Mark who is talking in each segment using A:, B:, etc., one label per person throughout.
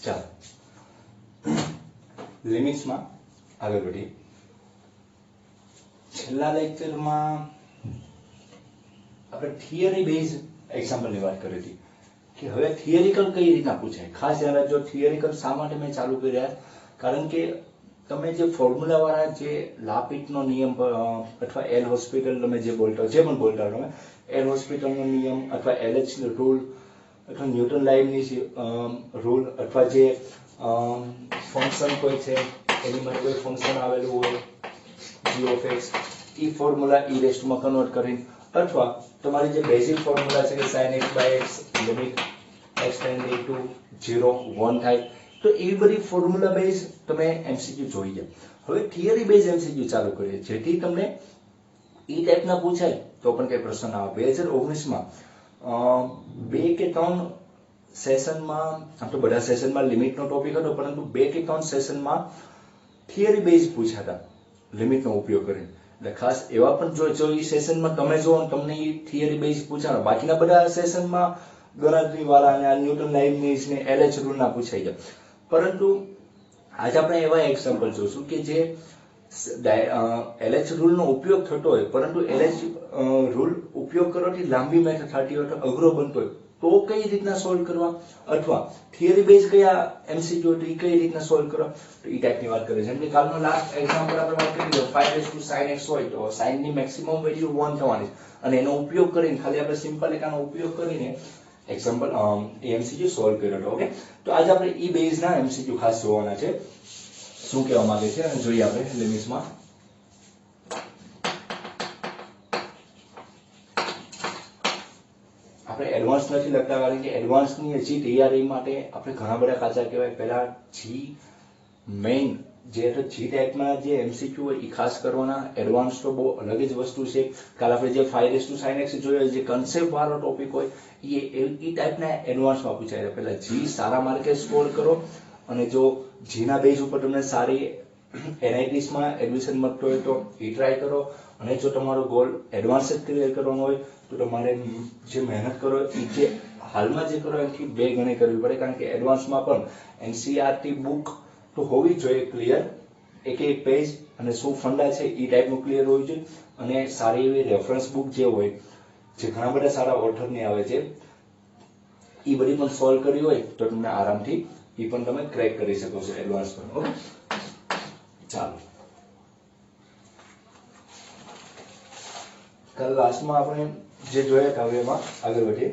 A: ચાલો લિમિટ્સમાં આગળ વધીએ. છેલ્લા લેક્ચરમાં આપણે થિયરી બેઝ એક્ઝામ્પલની વાત કરી હતી કે હવે થિયરિકલ કઈ રીતના પૂછાય. ખાસ ધ્યાન રાખજો, થિયરિકલ શા માટે મેં ચાલુ કર્યા, કારણ કે તમે જે ફોર્મ્યુલા વાળા જે લાપિતનો નિયમ અથવા એલ હોસ્પિટલ તમે જે બોલતા જે પણ બોલતા તમે એલ હોસ્પિટલનો નિયમ અથવા એલએચ રૂલ અથવા ન્યૂટન લાઇબનીઝ રૂલ અથવા જે ફંક્શન કોઈ છે એની માટે કોઈ ફંક્શન આવેલું હોય g of x A formula e rest માં કન્વર્ટ કરીને અથવા તમારી જે બેઝિક ફોર્મ્યુલા છે કે sin x by x limit x tending to 0 1 થાય, તો એવી બધી ફોર્મ્યુલા બેઝ તમે એમસીક્યુ જોઈ ગયા. હવે થિયરી બેઝ એમસીક્યુ ચાલુ કરીએ જેથી તમને એ ટાઈપના પૂછાય તો પણ કઈ પ્રશ્ન ના આવે. 2019માં 2 કે 3 સેશનમાં, આમ તો બધા સેશનમાં લિમિટનો ટોપિક હતો, પરંતુ 2 કે 3 સેશનમાં થિયરી બેઝ પૂછાતા લિમિટનો ઉપયોગ કરીને. એટલે ખાસ એવા પણ જો એ સેશનમાં તમે જો તમને એ થિયરી બેઝ પૂછાનો, બાકીના બધા સેશનમાં ગણતરી વાળા અને ન્યૂટન લાઇબનીઝ ને એલએચ રૂલ ના પૂછાઈ જાય. પરંતુ આજે આપણે એવા એક્ઝામ્પલ જોશું કે જે એલએચ રૂલ નો ઉપયોગ થતો હોય પરંતુ એલએચ રૂલ ઉપયોગ કરવાથી લાંબી મેથડ થતી હોય તો અઘરો બનતો હોય તો કઈ રીતના સોલ્વ કરવા, અથવા થિયરી બેઝ કયા એમસીક્યુ કઈ રીતના સોલ્વ કરવા, તો એ ટાઈપની વાત કરીએ. જેમ કે કાલનો લાસ્ટ એક્ઝામ્પલ આપણે વાત કરી દો 5 sin x હોય તો sin ની મેક્સિમમ વેલ્યુ 1 થવાની અને એનો ઉપયોગ કરીને ખાલી આપણે સિમ્પલ એક આનો ઉપયોગ કરીને એક્ઝામ્પલ એમસીક્યુ સોલ્વ કર્યો હતો. ઓકે, તો આજે આપણે ઈ બેઝ ના એમસીક્યુ ખાસ જોવાના છે, શું કહેવા માંગે છે અને જોઈએ આપણે લિમિટ્સમાં. આપણે એડવાન્સ નથી લખતા કારણ કે એડવાન્સ ની હજી તૈયારી માટે આપણે ઘણા બધા કાચા કહેવાય. પહેલા જી મેઇન જે જી ટાઈપના જે એમસીક્યુ હોય એ ખાસ કરવાના. એડવાન્સ તો બહુ અલગ જ વસ્તુ છે. કાલ આપણે જે 5 sin x જોયો જે કન્સેપ્ટ વાળો ટોપિક હોય એ ટાઈપના એડવાન્સમાં પૂછાય. પહેલા જી સારા માર્કે સ્કોર કરો અને જો જીના બેઝ ઉપર તમને સારી એનઆઈટીસમાં એડમિશન મળતો હોય તો એ ટ્રાય કરો. અને જો તમારો ગોલ એડવાન્સ જ ક્લિયર કરવાનો હોય તો તમારે જે મહેનત કરો એ જે હાલમાં જે કરો એનાથી 2 ગણી કરવી પડે, કારણ કે એડવાન્સમાં પણ એનસીઆરટી બુક તો હોવી જોઈએ ક્લિયર, એક પેજ અને શું ફંડા છે એ ટાઈપનું ક્લિયર હોવી જોઈએ. અને સારી એવી રેફરન્સ બુક જે હોય જે ઘણા બધા સારા ઓથરની આવે છે એ બધી પણ સોલ્વ કરી હોય તો તમને આરામથી એ પણ તમે ક્રેક કરી શકો છો એડવાન્સ પણ. ઓકે, ચાલો કાલ લાસ્ટમાં આપણે જે જોયા હતા હવે એમાં આગળ વધીએ.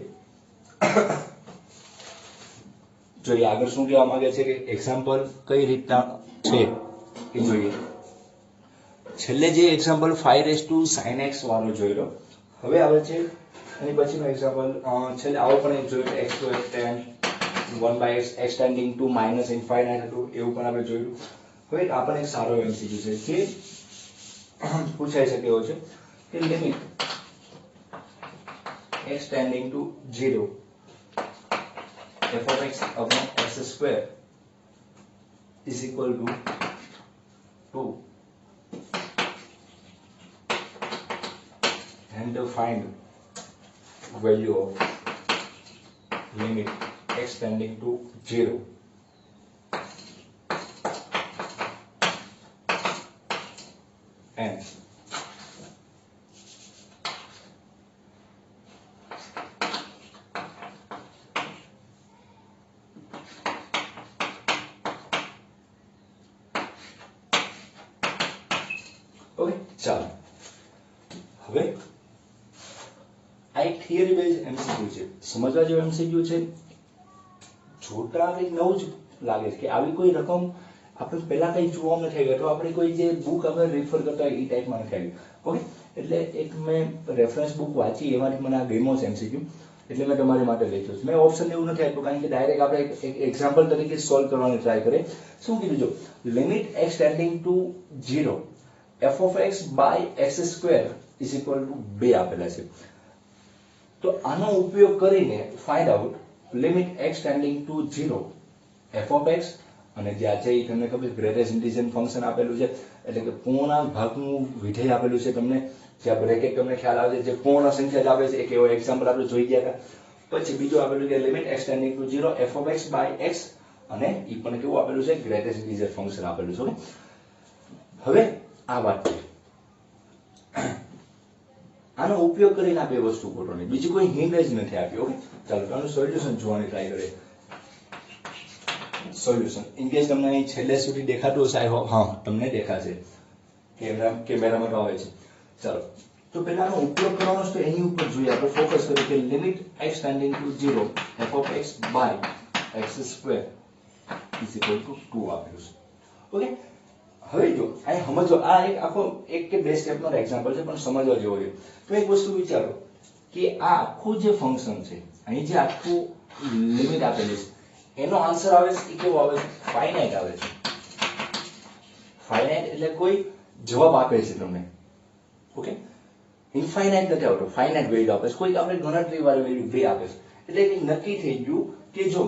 A: જોઈએ આગળ શું કહેવા માંગે છે કે એક્ઝામ્પલ કઈ રીતના છે એ જોઈએ. છેલ્લે જે એક્ઝામ્પલ 5 sin x વાળો જોઈ લો. હવે આવે છે એની પછીનો એક્ઝામ્પલ છેલ્લે આવો પણ એક જોયું x to x tan 1 by x x tending to minus infinite હતું, એવું પણ આપણે જોયું. હવે આપણને એક સારો એમસીક્યુ છે કે પૂછાઈ શકે એવો છે કે limit x tending to 0 f of x upon x square is equal to 2 and find value of limit x tending to 0 and okay. ચાલો હવે આ એક થિયરી બેઝ એમસીક્યુ છે, સમજવા જેવો એમસીક્યુ છે. જોતા કંઈક નવું જ લાગે છે કે આવી કોઈ રકમ આપણે પહેલા કંઈ જોવા નથી આવી અથવા આપણે કોઈ જે બુક આપણે રેફર કરતા હોય એ ટાઈપમાં નથી આવી. ઓકે, એટલે એક મેં રેફરન્સ બુક વાંચી એમાંથી મને આ ગમ્યો છે એમસીક્યુ, એટલે મેં તમારી માટે લખ્યો છે. મેં ઓપ્શન એવું નથી આપ્યું કારણ કે ડાયરેક્ટ આપણે એક એક્ઝામ્પલ તરીકે સોલ્વ કરવાની ટ્રાય કરીએ. શું કીધું જો limit x tending to 0 f of x by x square is equal to 2 આપેલા છે. તો આનો ઉપયોગ કરીને find out limit x tending to 0 f of x અને જે આ છે એ તમને ખબર ગ્રેટેસ્ટ ઇન્ટિજર ફંક્શન આપેલું છે, એટલે કે પૂર્ણાંક ભાગનું વિધેય આપેલું છે તમને, જે બ્રેકેટ તમને ખ્યાલ આવે છે જે પૂર્ણ સંખ્યા જ આપે છે. એક એવો એક્ઝામ્પલ આપણે જોઈ ગયા હતા. પછી બીજું આપેલું કે limit x tending to 0 f of x by x અને ઈ પણ કેવું આપેલું છે, ગ્રેટેસ્ટ ઇન્ટીજર ફંક્શન આપેલું છે. હવે આ વાત આનો ઉપયોગ કરીને આ બે વસ્તુ ગોઠવણી, બીજી કોઈ હિન્ટ જ નથી આપી. ઓકે, ચાલો તમે સોલ્યુશન જોવાની ટ્રાય કરીએ. સોલ્યુશન ઇન કેસ તમને અહીં છેલ્લે સુધી દેખાતું હશે, આઈ હોપ હા તમને દેખાશે, કેમેરામાં તો આવે છે. ચાલો તો પહેલા આનો ઉપયોગ કરવાનો છે, તો એની ઉપર જોઈએ આપણે, ફોકસ કરીએ કે limit x tending to 0 f of x by x square is equal to 2 આપેલું છે. ઓકે, હવે જો અહીં સમજો, આ એક આખો એક કે બે સ્ટેપનો એક્ઝામ્પલ છે પણ સમજવા જેવો છે. તો એક વસ્તુ વિચારો કે આ આખું જે ફંક્શન છે, અહીં જે આખું લિમિટ આપેલી છે, એનો આન્સર આવે છે એ કેવો આવે છે, ફાઇનાઇટ આવે છે. ફાઇનાઇટ એટલે કોઈ જવાબ આપે છે તમને. ઓકે, ઇન્ફાઇનાઇટ નથી આવતો, ફાઇનાઇટ વેલ્યુ આપે છે, કોઈક આપણે ગણતરી વાળી વેલ્યુ 2 આપે છે. એટલે કે નક્કી થઈ ગયું કે જો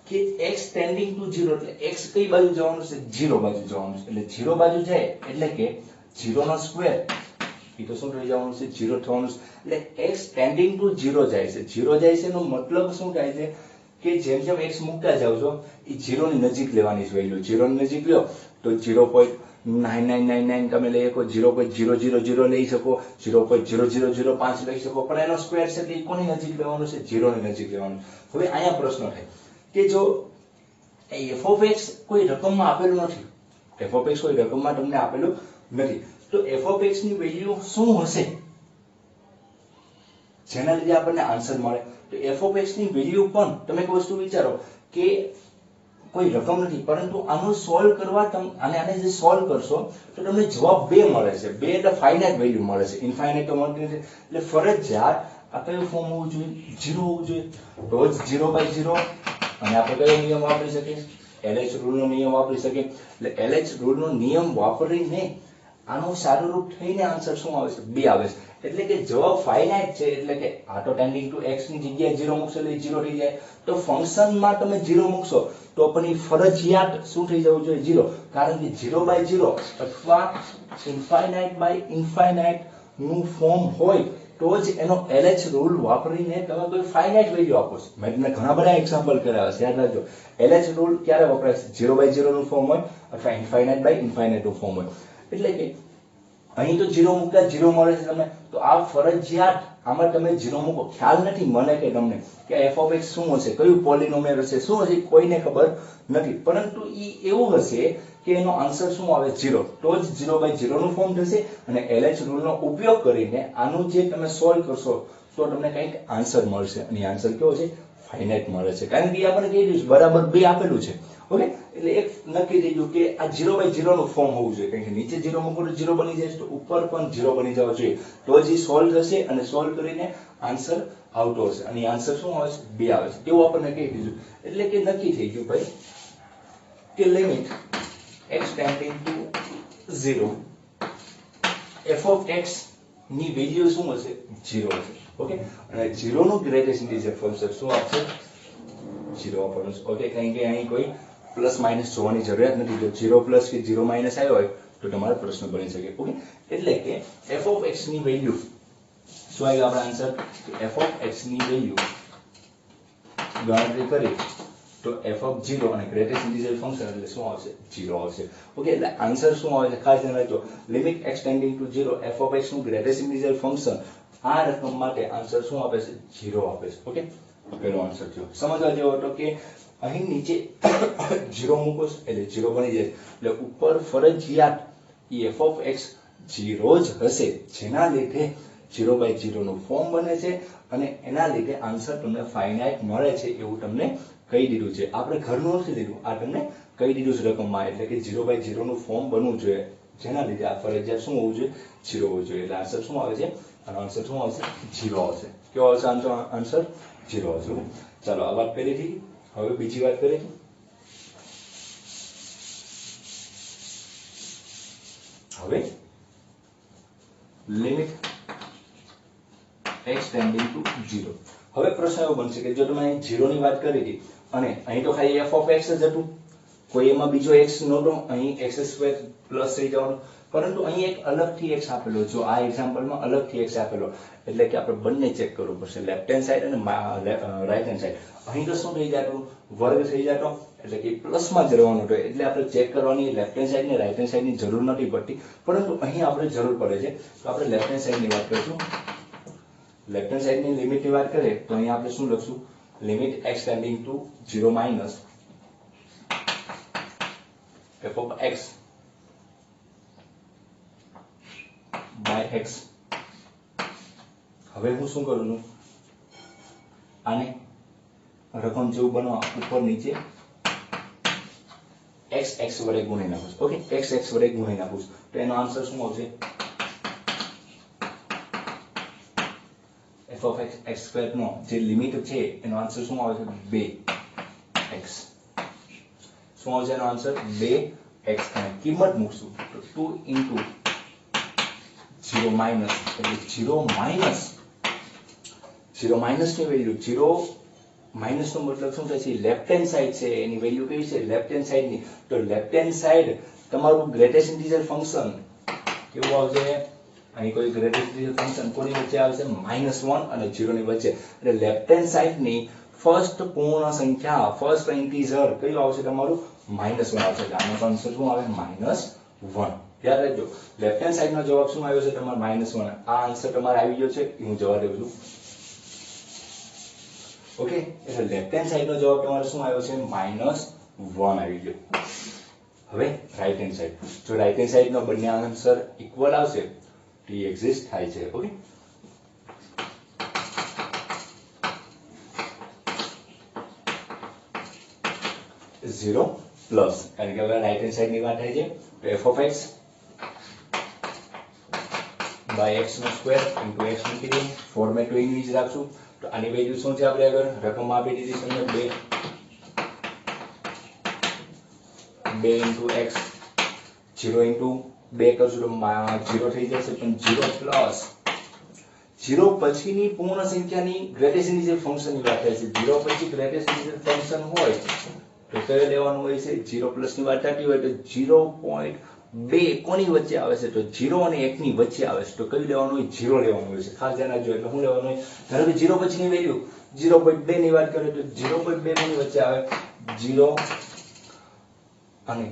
A: કે x ટેન્ડિંગ ટુ 0 એટલે x કઈ બાજુ જવાનું છે, 0 બાજુ જવાનું છે. એટલે 0 બાજુ જાય એટલે કે 0 નો સ્ક્વેર એ તો શું થઈ જવાનું છે, 0 થવાનું છે. એટલે x ટેન્ડિંગ ટુ 0 જાય છે. 0 જાય છે એનો મતલબ શું થાય છે કે જેમ જેમ x મૂકતા જાવ છો એ 0 ની નજીક લેવાની છે વેલ્યુ. 0 ની નજીક લ્યો તો 0.9999 તમે લઈ શકો, 0.000 લઈ શકો, 0.0005 લઈ શકો, પણ એનો સ્ક્વેર છે એટલે કોની નજીક લેવાનું છે, 0 ની નજીક લેવાનું. હવે અહીંયા પ્રશ્ન થાય કે જો f of x કોઈ રકમમાં આપેલું નથી, f of x કોઈ રકમમાં તમને આપેલું નથી, તો f of x ની વેલ્યુ શું હશે જેના લીધે આપણને આન્સર મળે? તો f of x ની વેલ્યુ પણ તમે એક વસ્તુ વિચારો કે કોઈ રકમ નથી, પરંતુ આનું સોલ્વ કરવા આને જે સોલ્વ કરશો તો તમને જવાબ 2 મળે છે. 2 એટલે ફાઇનાઇટ વેલ્યુ મળે છે, ઇન્ફાઇનાઇટ તો મળતી નથી. એટલે ફરજિયાત આ કયું ફોર્મ હોવું જોઈએ, 0 હોવું જોઈએ. તો જ 0/0 અને આપણે કયો નિયમ વાપરી શકીએ, LH રૂલ નો નિયમ વાપરી શકીએ. એટલે LH રૂલ નો નિયમ વાપરીને આનું સારું રૂપ થઈને આન્સર શું આવે છે, 2 આવે છે. એટલે કે જવાબ ફાઇનાઇટ છે, એટલે કે આ તો ટેન્ડિંગ ટુ x ની જગ્યાએ 0 મૂકશો એટલે 0 થઈ જાય. તો ફંક્શનમાં તમે 0 મૂકશો તો પણ એ ફરજિયાત શું થઈ જવું જોઈએ, 0. કારણ કે 0/0 અથવા ઇન્ફાઇનાઇટ બાય ઇન્ફાઇનાઇટ નું ફોર્મ હોય તો જ એનો LH રૂલ વાપરીને તમે કોઈ ફાઇનાઇટ વેલ્યુ આપો છો. મેં તમને ઘણા બધા એક્ઝામ્પલ કર્યા છે, યાદ રાખજો. LH રૂલ ક્યારે વપરાય છે, 0/0 નું ફોર્મ હોય અથવા ઇન્ફાઇનાઇટ બાય ઇન્ફાઇનાઇટ નું ફોર્મ હોય. એટલે કે અહીં તો 0 મૂકતા 0 મળે છે તમને, તો આ ફરજિયાત આમાં તમે 0 મૂકો. ખ્યાલ નથી મને કે તમને કે f of x શું હશે, કયું પોલિનોમિયલ હશે, શું હશે, કોઈને ખબર નથી. પરંતુ ઈ એવું હશે કે એનો આન્સર શું આવે, 0. તો જ 0/0 નું ફોર્મ થશે અને LH રૂલ નો ઉપયોગ કરીને આનું જે તમે સોલ્વ કરશો તો તમને કંઈક આન્સર મળશે. અને આન્સર કેવો છે, ફાઇનાઇટ મળે છે. કારણ કે આપણે કહી દીધું બરાબર 2 આપેલું છે. ઓકે, એટલે એક નક્કી થઈ ગયું કે આ 0/0 નું ફોર્મ હોવું જોઈએ. કારણ કે નીચે 0 મૂકો તો 0 બની જાય, તો ઉપર પણ 0 બની જવો જોઈએ. તો જ સોલ્વ થશે અને સોલ્વ કરીને આન્સર આવતો હશે. અને આન્સર શું આવે છે, 2 આવે છે. એવું આપણને કહી દીધું. એટલે કે નક્કી થઈ ગયું ભાઈ કે limit x tending to 0 f of x ની વેલ્યુ શું હશે, 0 હશે. ઓકે, અને 0 નું ગ્રેટેસ્ટ ઇન્ટીજર ફંક્શન શું આપશે, 0 આપવાનું છે. ઓકે, કારણ કે અહીં કોઈ પ્લસ માઇનસ જોવાની જરૂરિયાત નથી. જો 0 પ્લસ કે 0 માઇનસ આવ્યો હોય તો તમારો પ્રશ્ન બની શકે. ઓકે, એટલે કે f of x ની વેલ્યુ શું આવ્યું આપણો આન્સર, f of x ની વેલ્યુ ગણતરી કરી તો f of 0 અને ગ્રેટેસ્ટ ઇન્ટીજર ફંક્શન એટલે શું આવશે, 0 આવશે. ઓકે, એટલે આન્સર શું આવે છે ખાસ ધ્યાન રાખજો. Limit x tending to 0 f of x નું ગ્રેટેસ્ટ ઇન્ટીજર ફંક્શન આ રકમ માટે આન્સર શું આપે છે, 0 આપે છે. ઓકે, પહેલો આન્સર થયો. સમજવા જેવો હતો કે અહીં નીચે 0 મૂકો એટલે 0 બની જાય. એટલે ઉપર ફરજિયાત f of x 0 જ હશે, જેના લીધે 0/0 નું ફોર્મ બને છે અને એના લીધે આન્સર તમને ફાઇનાઇટ મળે છે એવું તમને કહી દીધું છે. આપણે ઘરનું નથી લીધું, આ તમને કહી દીધું છે રકમમાં. એટલે કે 0/0 નું ફોર્મ બનવું જોઈએ, જેના લીધે આ ફરજિયાત શું હોવું જોઈએ, 0 હોવું જોઈએ. એટલે આન્સર શું આવે છે, આનો આન્સર શું આવશે, 0 આવશે. કેવો આવશે આન્સર, 0 આવશે. ચાલો આ વાત કરી હતી. હવે બીજી વાત કરીએ. હવે લિમિટ x ટેન્ડિંગ ટુ 0. હવે પ્રશ્ન એવો બનશે કે જો તમે અહીં 0 ની વાત કરી હતી અને અહીં તો ખાલી f of x જ હતું, કોઈ એમાં બીજો x નહોતો, અહીં x² પ્લસ થઈ જવાનું. પરંતુ અહીં એક અલગથી x આપેલો, જો આ એક્ઝામ્પલમાં અલગથી x આપેલો, એટલે કે આપણે બંને ચેક કરવું પડશે, લેફ્ટ હેન્ડ સાઈડ અને રાઈટ હેન્ડ સાઈડ. અહીં તો શું થઈ જાતું, વર્ગ થઈ જાતો, એટલે કે પ્લસમાં જ રહેવાનું હતું, એટલે આપણે ચેક કરવાની લેફ્ટ હેન્ડ સાઈડ ને રાઈટ હેન્ડ સાઈડની જરૂર નથી પડતી, પરંતુ અહીં આપણે જરૂર પડે છે. તો આપણે લેફ્ટ હેન્ડ સાઈડની વાત કરીશું. લેફ્ટ હેન્ડ સાઈડની લિમિટની વાત કરીએ તો અહીં આપણે શું લખશું, limit x tending to 0 minus f of x by x. હવે હું શું કરું છું, આને રકમ જેવું બનાવવા ઉપર નીચે x x વડે ગુણી નાખું છું. ઓકે, x x વડે ગુણી નાખું છું, તો એનો આન્સર શું આવશે, f of x સ્ક્વેર નો જે લિમિટ છે એનો આન્સર શું આવે છે, 2x. શું આવશે એનો આન્સર, 2x, અને કિંમત મૂકશું તો 2 into 0 માઇનસ, એટલે 0 માઇનસ ની વેલ્યુ, 0 માઇનસ નો મતલબ શું થાય છે, લેફ્ટ હેન્ડ સાઈડ છે એની વેલ્યુ કેવી છે, લેફ્ટ હેન્ડ સાઈડ ની. તો લેફ્ટ હેન્ડ સાઈડ તમારું ગ્રેટેસ્ટ ઇન્ટીજર ફંક્શન કેવું આવશે, અહીં કોઈ ગ્રેટેસ્ટ ઇન્ટીજર ફંક્શન કોની વચ્ચે આવશે, -1 અને 0 ની વચ્ચે. એટલે લેફ્ટ હેન્ડ સાઈડ ની ફર્સ્ટ પૂર્ણ સંખ્યા, ફર્સ્ટ ઇન્ટીજર કયું આવશે, તમારું -1 આવશે. એટલે આનો આન્સર શું આવે, -1. યાદ રાખજો, લેફ્ટ હેન્ડ સાઈડ નો જવાબ શું આવ્યો છે, તમારો -1. આ આન્સર તમારે આવી ગયો છે, હું જવાબ દઉં છું. ઓકે, એટલે લેફ્ટ હેન્ડ સાઈડ નો જવાબ તમારો શું આવ્યો છે, -1 આવી ગયો. હવે રાઈટ હેન્ડ સાઈડ, જો રાઈટ હેન્ડ સાઈડ નો બંને આન્સર ઇક્વલ આવશે તો એ એક્ઝિસ્ટ થાય છે. ઓકે, ઝીરો પ્લસ, કારણ કે હવે રાઈટ હેન્ડ સાઈડ ની વાત થાય છે, તો f of x by x નો સ્ક્વેર into x મૂકી દઈએ, ફોર્મેટ તો ઇંગ્લિશ રાખશું. તો આની વેલ્યુ શું છે, આપણે આગળ રકમ આપી દીધી છે, 2 into x, 0 into 2 કરશું તો 0 થઈ જશે, પણ 0 પ્લસ 0 પછીની પૂર્ણ સંખ્યાની ગ્રેટેસ્ટ ઇન્ટીજર ફંક્શનની વાત થાય છે. 0 પછી ગ્રેટેસ્ટ ઇન્ટીજર ફંક્શન હોય તો કયો લેવાનું હોય છે, 0 પ્લસ ની વાત થતી હોય તો 0.2 કોની વચ્ચે આવે છે, તો 0 અને 1 ની વચ્ચે આવે છે, તો કયું લેવાનું હોય, 0 લેવાનું હોય છે. ખાસ ધ્યાન રાખજો. એટલે શું લેવાનું હોય, ધારો કે 0 પછીની વેલ્યુ 0.2 ની વાત કરીએ તો 0.2 કોની વચ્ચે આવે, 0 અને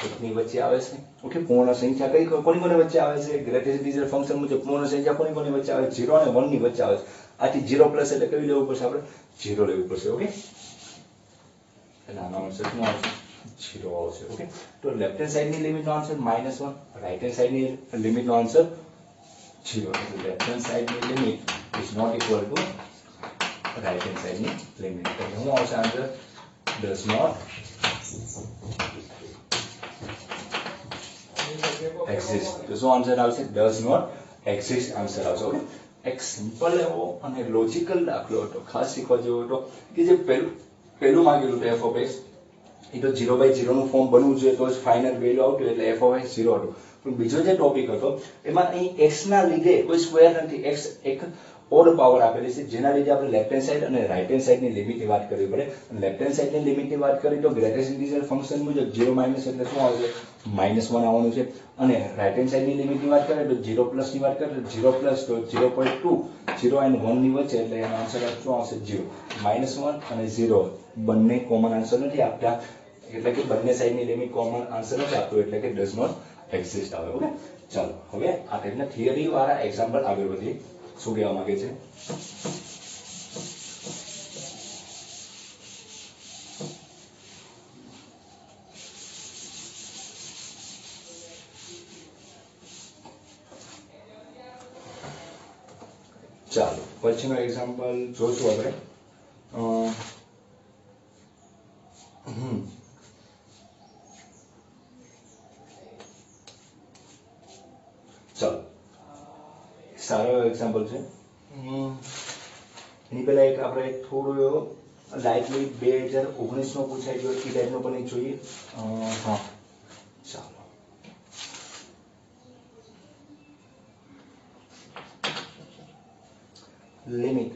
A: 1 ની વચ્ચે આવે છે. ઓકે, પૂર્ણ સંખ્યા કઈ કોની કોની વચ્ચે આવે છે, ગ્રેટેસ્ટ ઇન્ટીજર ફંક્શન મુજબ પૂર્ણ સંખ્યા કોની કોની વચ્ચે આવે, 0 અને 1 ની વચ્ચે આવે છે. આથી 0 પ્લસ એટલે કયું લેવું પડશે, આપણે 0 લેવું પડશે. ઓકે, એટલે આનો આન્સર શું આવશે, 0 આવશે. ઓકે, તો લેફ્ટ હેન્ડ સાઈડ ની લિમિટ નો આન્સર -1, રાઈટ હેન્ડ સાઈડ ની લિમિટ નો આન્સર 0. એટલે લેફ્ટ હેન્ડ સાઈડ ની limit is not equal to right hand side ની લિમિટ. તો શું આવશે આન્સર, ડઝ નોટ એક્ઝિસ્ટ. તો શું આન્સર આવશે, ડઝ નોટ એક્ઝિસ્ટ આન્સર આવશે. ઓકે, એક સિમ્પલ એવો અને લોજિકલ દાખલો હતો, ખાસ શીખવા જેવો હતો, કે જે પહેલું માંગેલું હતું f of x, એ તો 0/0 નું ફોર્મ બનવું જોઈએ તો જ ફાઇનલ વેલ્યુ આવતું, એટલે f of x 0 હતું. પણ બીજો જે ટોપિક હતો એમાં અહીં x ના લીધે કોઈ સ્ક્વેર નથી, x એક ઓડ પાવર આપેલી છે, જેના લીધે આપણે લેફ્ટ હેન્ડ સાઈડ અને રાઈટ હેન્ડ સાઈડ ની લિમિટની વાત કરવી પડે. લેફ્ટ હેન્ડ સાઈડ ની લિમિટની વાત કરીએ તો ગ્રેટેસ્ટ ઇન્ટીજર ફંક્શન મુજબ 0 માઇનસ એટલે શું આવશે, -1 આવવાનું છે. અને રાઈટ હેન્ડ સાઈડ ની લિમિટની વાત કરીએ તો 0 પ્લસ ની વાત કરીએ તો 0 પ્લસ તો 0.2, 0 અને 1 ની વચ્ચે, એટલે એનો આન્સર શું આવશે, 0. -1 અને 0 બંને કોમન આન્સર નથી આપતા, એટલે કે બંને સાઈડ ની લિમિટ કોમન આન્સર નથી આપતું, એટલે કે ડઝ નોટ એક્ઝિસ્ટ આવે. ઓકે, ચાલો હવે આ ટાઈપના થિયરી વાળા એક્ઝામ્પલ આગળ વધીએ. શું કહેવા માંગે છે, ચાલો પછીનો એક્ઝામ્પલ જોશું આપણે. ચાલો સારો એક્ઝામ્પલ છે. એની પહેલા એક આપણે થોડું લાઇટલી 2019 નો પૂછાઈ ગયો એ ટાઈપનો પણ એક જોઈએ. હા ચાલો, limit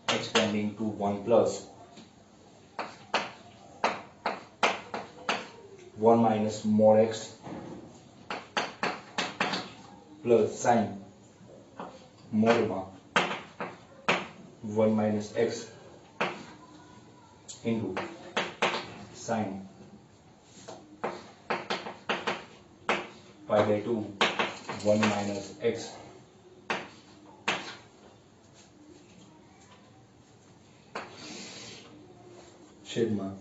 A: x tending to 1 plus 1 minus mod x plus sin mod માં 1 minus x into sin pi by 2 1 minus x છેદમાં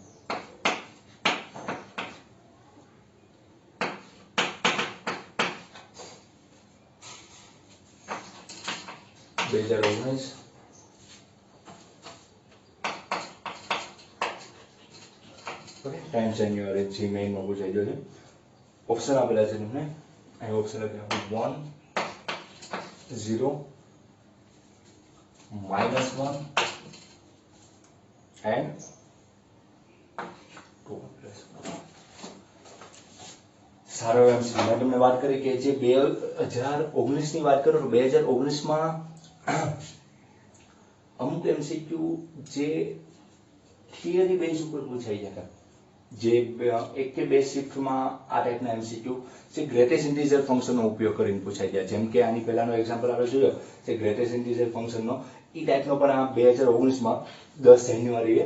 A: 2019 ઓકે ટાઈમ્સ જાન્યુઆરી જી મેઇનમાં પૂછાઈ ગયો છે ઓપ્શન આપેલા છે તમને અહીં ઓપ્શન લખ્યા 1 0 -1 and 2 સારો એમ છે મેં તમને વાત કરી કે જે 2019 ની વાત કરો તો 2019 માં અમુક એમસીક્યુ જે થિયરી બેઝ ઉપર પૂછાઈ જતા જે એક કે બે શિફ્ટમાં આ ટાઈપના એમસીક્યુ જે ગ્રેટેસ્ટ ઇન્ટીજર ફંક્શનનો ઉપયોગ કરીને પૂછાઈ જાય જેમ કે આની પહેલાનો એક્ઝામ્પલ આપણે જોયો છે ગ્રેટેસ્ટ ઇન્ટીજર ફંક્શનનો ઈ ટાઈપનો પણ આ 2019 માં 10 જાન્યુઆરીએ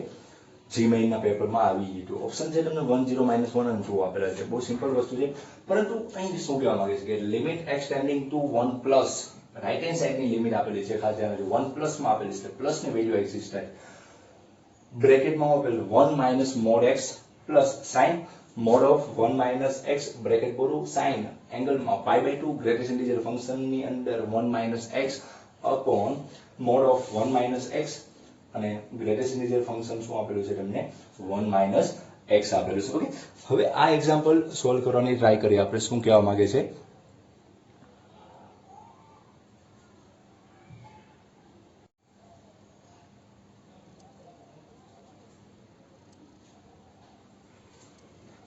A: જી મેઇનના પેપરમાં આવી ગયું ઓપ્શન છે તમને 1 0 -1 અને 2 આપેલા છે બહુ સિમ્પલ વસ્તુ છે પરંતુ અહીં શું કહેવા માંગે છે કે limit extending to 1 plus right hand સાઈડની લિમિટ આપેલી છે ખાસ ધ્યાન રાખજો 1 પ્લસ માં આપેલી છે પ્લસ ની વેલ્યુ એક્ઝિસ્ટ થાય બ્રેકેટમાં આપેલું 1 minus mod x plus sin mod of 1 minus x bracket બોલું sin એંગલમાં pi by 2 greatest integer ફંક્શનની અંદર 1 minus x upon mod of 1 minus x અને ગ્રેટેસ્ટ ઇન્ટીજર ફંક્શન શું આપેલું છે તમને 1 minus x આપેલું છે ઓકે હવે આ એક્ઝામ્પલ સોલ્વ કરવાની ટ્રાય કરીએ આપણે શું કહેવા માંગે છે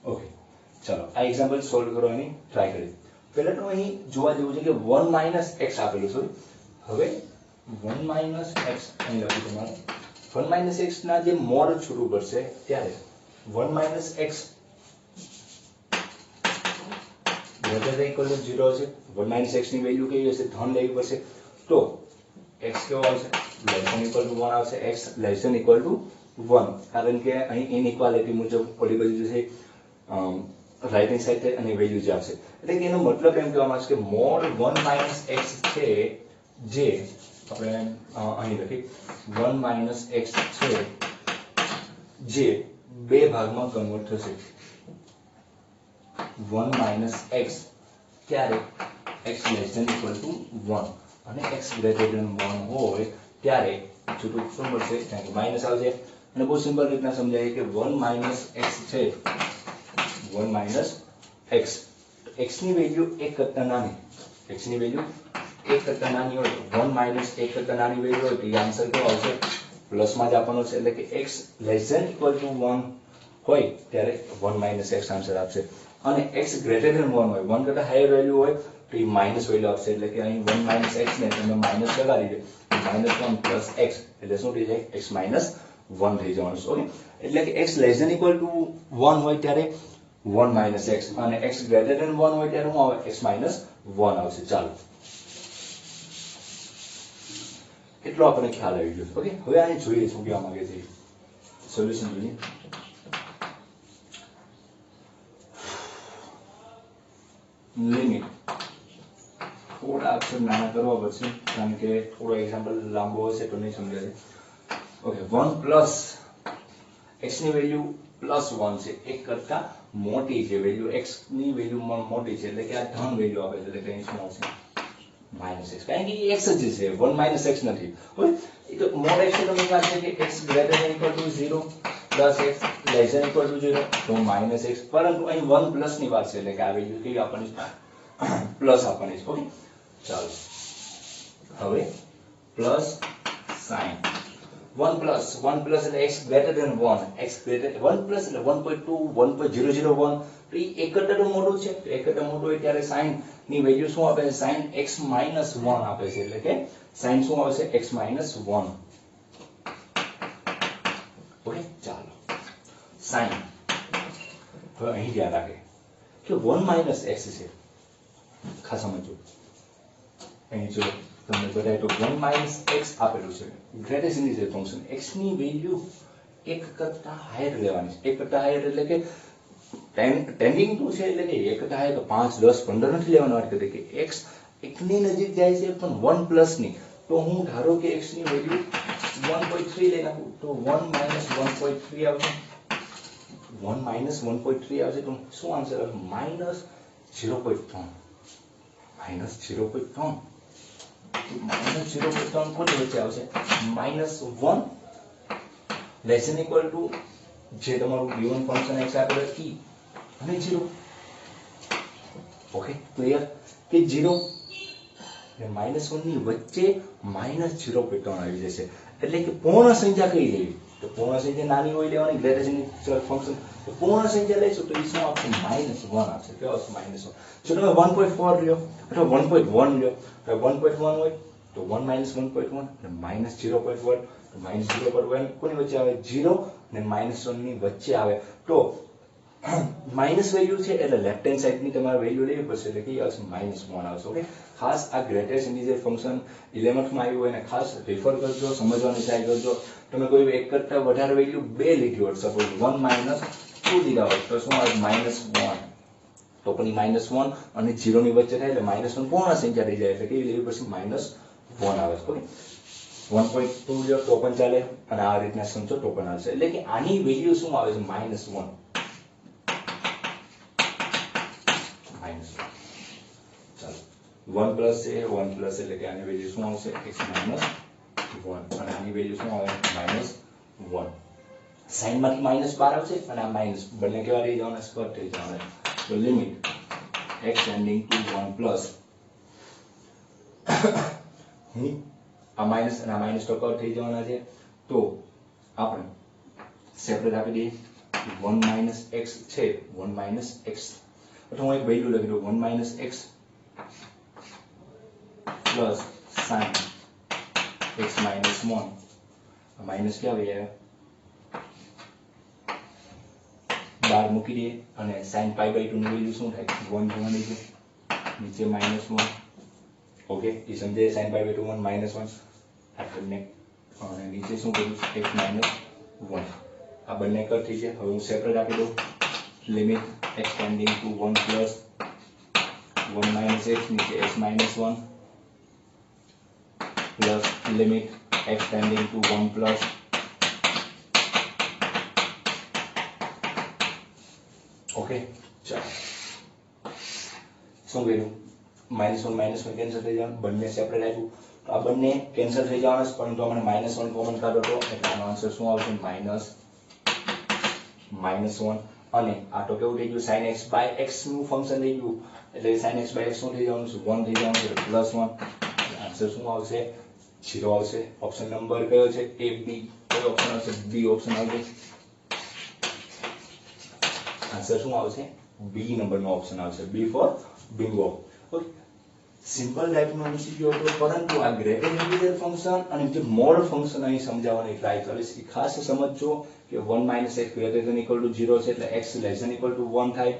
A: ઓકે ચાલો આ એક્ઝામ્પલ સોલ્વ કરવાની ટ્રાય કરીએ પહેલા તો અહીં જોવા જેવું છે કે 1 minus x આપેલું છે હવે 1 minus x અહીં લખ્યું તમારે 1 minus x ના જે મોડ છૂટું પડશે ત્યારે 1 minus x greater than equal to 0 હશે 1 minus x ની વેલ્યુ કેવી હશે ધન લેવી પડશે તો x કેવો આવશે less than equal to 1 આવશે x less than equal to 1 કારણ કે અહીં ઇનઇક્વાલિટી મુજબ ઓલી બાજુ છે રાઈટ હેન્ડ સાઈડ અને વેલ્યુ જે આવશે એટલે કે એનો મતલબ એમ કહેવામાં આવે છે કે મોડ 1 minus x છે જે આપણે અહીં લખી 1 minus x છે જે બે ભાગમાં કન્વર્ટ થશે 1 minus x ત્યારે x less than equal to 1 અને x greater than 1 હોય ત્યારે છૂટું શું મળશે કારણ કે માઈનસ આવશે અને બહુ સિમ્પલ રીતના સમજાય કે 1 minus x છે 1 minus x x ની વેલ્યુ 1 કરતા નાની x ની વેલ્યુ 1 કરતા નાની હોય 1 minus 1 કરતા નાની વેલ્યુ હોય તો એ આન્સર કેવો આવશે પ્લસ માં જ આપવાનો છે એટલે કે x less than equal to 1 હોય ત્યારે 1 minus x આન્સર આપશે અને x greater than 1 હોય 1 કરતા હાયર વેલ્યુ હોય તો એ માઈનસ વેલ્યુ આપશે એટલે કે અહીં 1 minus x ને તમે માઈનસ લગાડી દો -1 plus x એટલે શું થઈ જાય x minus 1 થઈ જવાનું છે ઓકે એટલે કે x less than equal to 1 હોય ત્યારે 1 minus x અને x greater than 1 હોય ત્યારે શું આવે x minus 1 આવશે ચાલો એટલો આપણને ખ્યાલ આવી ગયો ઓકે હવે આને જોઈએ શું કહેવા માંગે છે સોલ્યુશન જોઈએ લિમિટ થોડા અક્ષર નાના કરવા પડશે કારણ કે થોડો એક્ઝામ્પલ લાંબો હશે તો નહીં સમજાય ઓકે 1 plus x ની વેલ્યુ +1 છે એક કરતા મોટી છે વેલ્યુ x ની વેલ્યુ મોટી છે એટલે કે આ ધન વેલ્યુ આપે છે એટલે કે અહીં શું આવશે -x કારણ કે x જ છે 1 minus x નથી હવે એ તો મોડ x તમને યાદ છે કે x greater than equal to 0 plus x less than equal to 0 તો -x પરંતુ અહીં 1 plus ની વાત છે એટલે કે આ વેલ્યુ કેવી આપવાની પ્લસ આપવાની છે ઓકે ચાલો હવે પ્લસ sin 1 plus એટલે x greater than 1 x greater 1 plus એટલે 1.2 1.001 તો એ એક કરતા તો મોટું છે તો એક કરતા મોટું હોય ત્યારે sin ની વેલ્યુ શું આપે છે sin x minus 1 આપે છે એટલે કે sin શું આવશે x minus 1 ઓકે ચાલો sin હવે અહીં ધ્યાન રાખે કે 1 માઇનસ એક્સ છે, ખાસ સમજો અહીં જો તમને બતાવે તો 1 માઇનસ એક્સ આપેલું છે, ગ્રેટેસ્ટ ઇન્ટિજર ફંક્શન એક્સ ની વેલ્યુ 1 કરતા હાયર લેવાની છે, 1 કરતા હાયર એટલે કે ટેન્ડિંગ ટુ છે, એટલે કે 1 કરતા હાયર તો 5 10 15 નથી લેવાનો, વાત કરીએ કે એક્સ 1 ની નજીક જાય છે પણ 1 પ્લસ ની, તો હું ધારો કે x ની વેલ્યુ 1.3 લઈ નાખું તો 1 માઇનસ 1.3 આવશે, 1 માઇનસ 1.3 આવશે તો શું આન્સર આવશે? માઇનસ 0.3, માઇનસ 0.3, માઇનસ 0.3 કોની વચ્ચે આવશે? Minus 1 less than equal to જે તમારું given ફંક્શન x આપેલું e અને 0. ઓકે ક્લિયર કે 0 -1 ની વચ્ચે -0.3 આવી જશે, એટલે કે પૂર્ણ સંખ્યા કઈ લેવી? તો પૂર્ણ સંખ્યા નાની હોય લેવાની, ગ્રેટેસ્ટ ઇન્ટિજર ફંક્શન, તો પૂર્ણ સંખ્યા લઈશું તો એ શું આવશે? -1 આવશે. કેવો આવશે? -1. જો તમે 1.4 લ્યો અથવા 1.1 લ્યો તો 1.1 હોય તો 1 - 1.1 અને -0.1 તો -0.1 કોની વચ્ચે આવે? 0 અને -1 ની વચ્ચે આવે, તો માઇનસ વેલ્યુ છે એટલે લેફ્ટ હેન્ડ સાઈડ ની તમારે વેલ્યુ લેવી પડશે, એટલે કે આવશે -1 આવશે. ઓકે ખાસ આ ગ્રેટેસ્ટ ઇન્ટિજર ફંક્શન 11th માં આવ્યું હોય ને ખાસ રેફર કરજો, સમજવાની ટ્રાય કરજો. તમે કોઈ એક કરતા વધારે વેલ્યુ 2 લીધી હોય, સપોઝ 1 - 2 લીધા હોય તો શું આવે? -1. તો પણ -1 અને 0 ની વચ્ચે થાય એટલે -1 પૂર્ણ સંખ્યા થઈ જાય, એટલે કેવી લેવી પડશે? -1 આવે. ઓકે 1.2 લ્યો તો પણ ચાલે અને આ રીતના સમજો તો પણ આવશે, એટલે કે આની વેલ્યુ શું આવે છે? -1. ચાલો 1 પ્લસ છે, 1 પ્લસ એટલે કે આની વેલ્યુ શું આવશે? x - 1 અને આની વેલ્યુ શું આવે? -1. સાઈન માંથી -12 આવશે અને આ માઈનસ બંને કેવા થઈ જવાના? સ્ક્વેર થઈ જવાના. તો limit x tending to 1 plus આ માઈનસ અને આ માઈનસ તો કટ થઈ જવાના છે, તો આપણે સેપરેટ આપી દઈએ 1 - x છે, 1 - x અથવા હું એક વેલ્યુ લખી દઉં 1 - x plus sin x - 1 minus ક્યાં આવી જાય? બાર મૂકી દઈએ અને sin π/2 ની વેલ્યુ શું થાય? 1 જોવાની છે, નીચે -1. ઓકે એ સમજાય? sin π/2 1 -1 આપણને અને નીચે શું કર્યું? x - 1. આ બંને કટ થઈ જાય. હવે હું સેપરેટ આપી દઉં limit x tending to 1 plus 1 - x નીચે x - 1 plus limit x tending to 1 plus okay ચાલો શું કર્યું? -1 કેન્સલ થઈ જવાનું, બંને સેપરેટ આવ્યું તો આ બંને કેન્સલ થઈ જવાના છે, પરંતુ આપણે -1 કોમન કાઢો તો એટલે આનો આન્સર શું આવશે? -1. અને આ તો કેવું થઈ ગયું? sin x/x નું ફંક્શન થઈ ગયું, એટલે sin x/x શું થઈ જવાનું છે? 1 થઈ જવાનું છે, +1. આન્સર શું આવશે? 0 આવશે. ઓપ્શન નંબર કયો છે? A B. કયો ઓપ્શન આવશે? B ઓપ્શન આવશે. આન્સર શું આવશે? B નંબરનો ઓપ્શન આવશે. B for bingo. Okay simple ટાઈપનો MCQ હતો, પરંતુ આ ગ્રેટેસ્ટ ઇન્ટિજર ફંક્શન અને જે મોડ ફંક્શન અહીં સમજાવવાની ટ્રાય કરીશ. ખાસ સમજજો કે 1 - x greater than equal to 0 છે એટલે x less than equal to 1 થાય,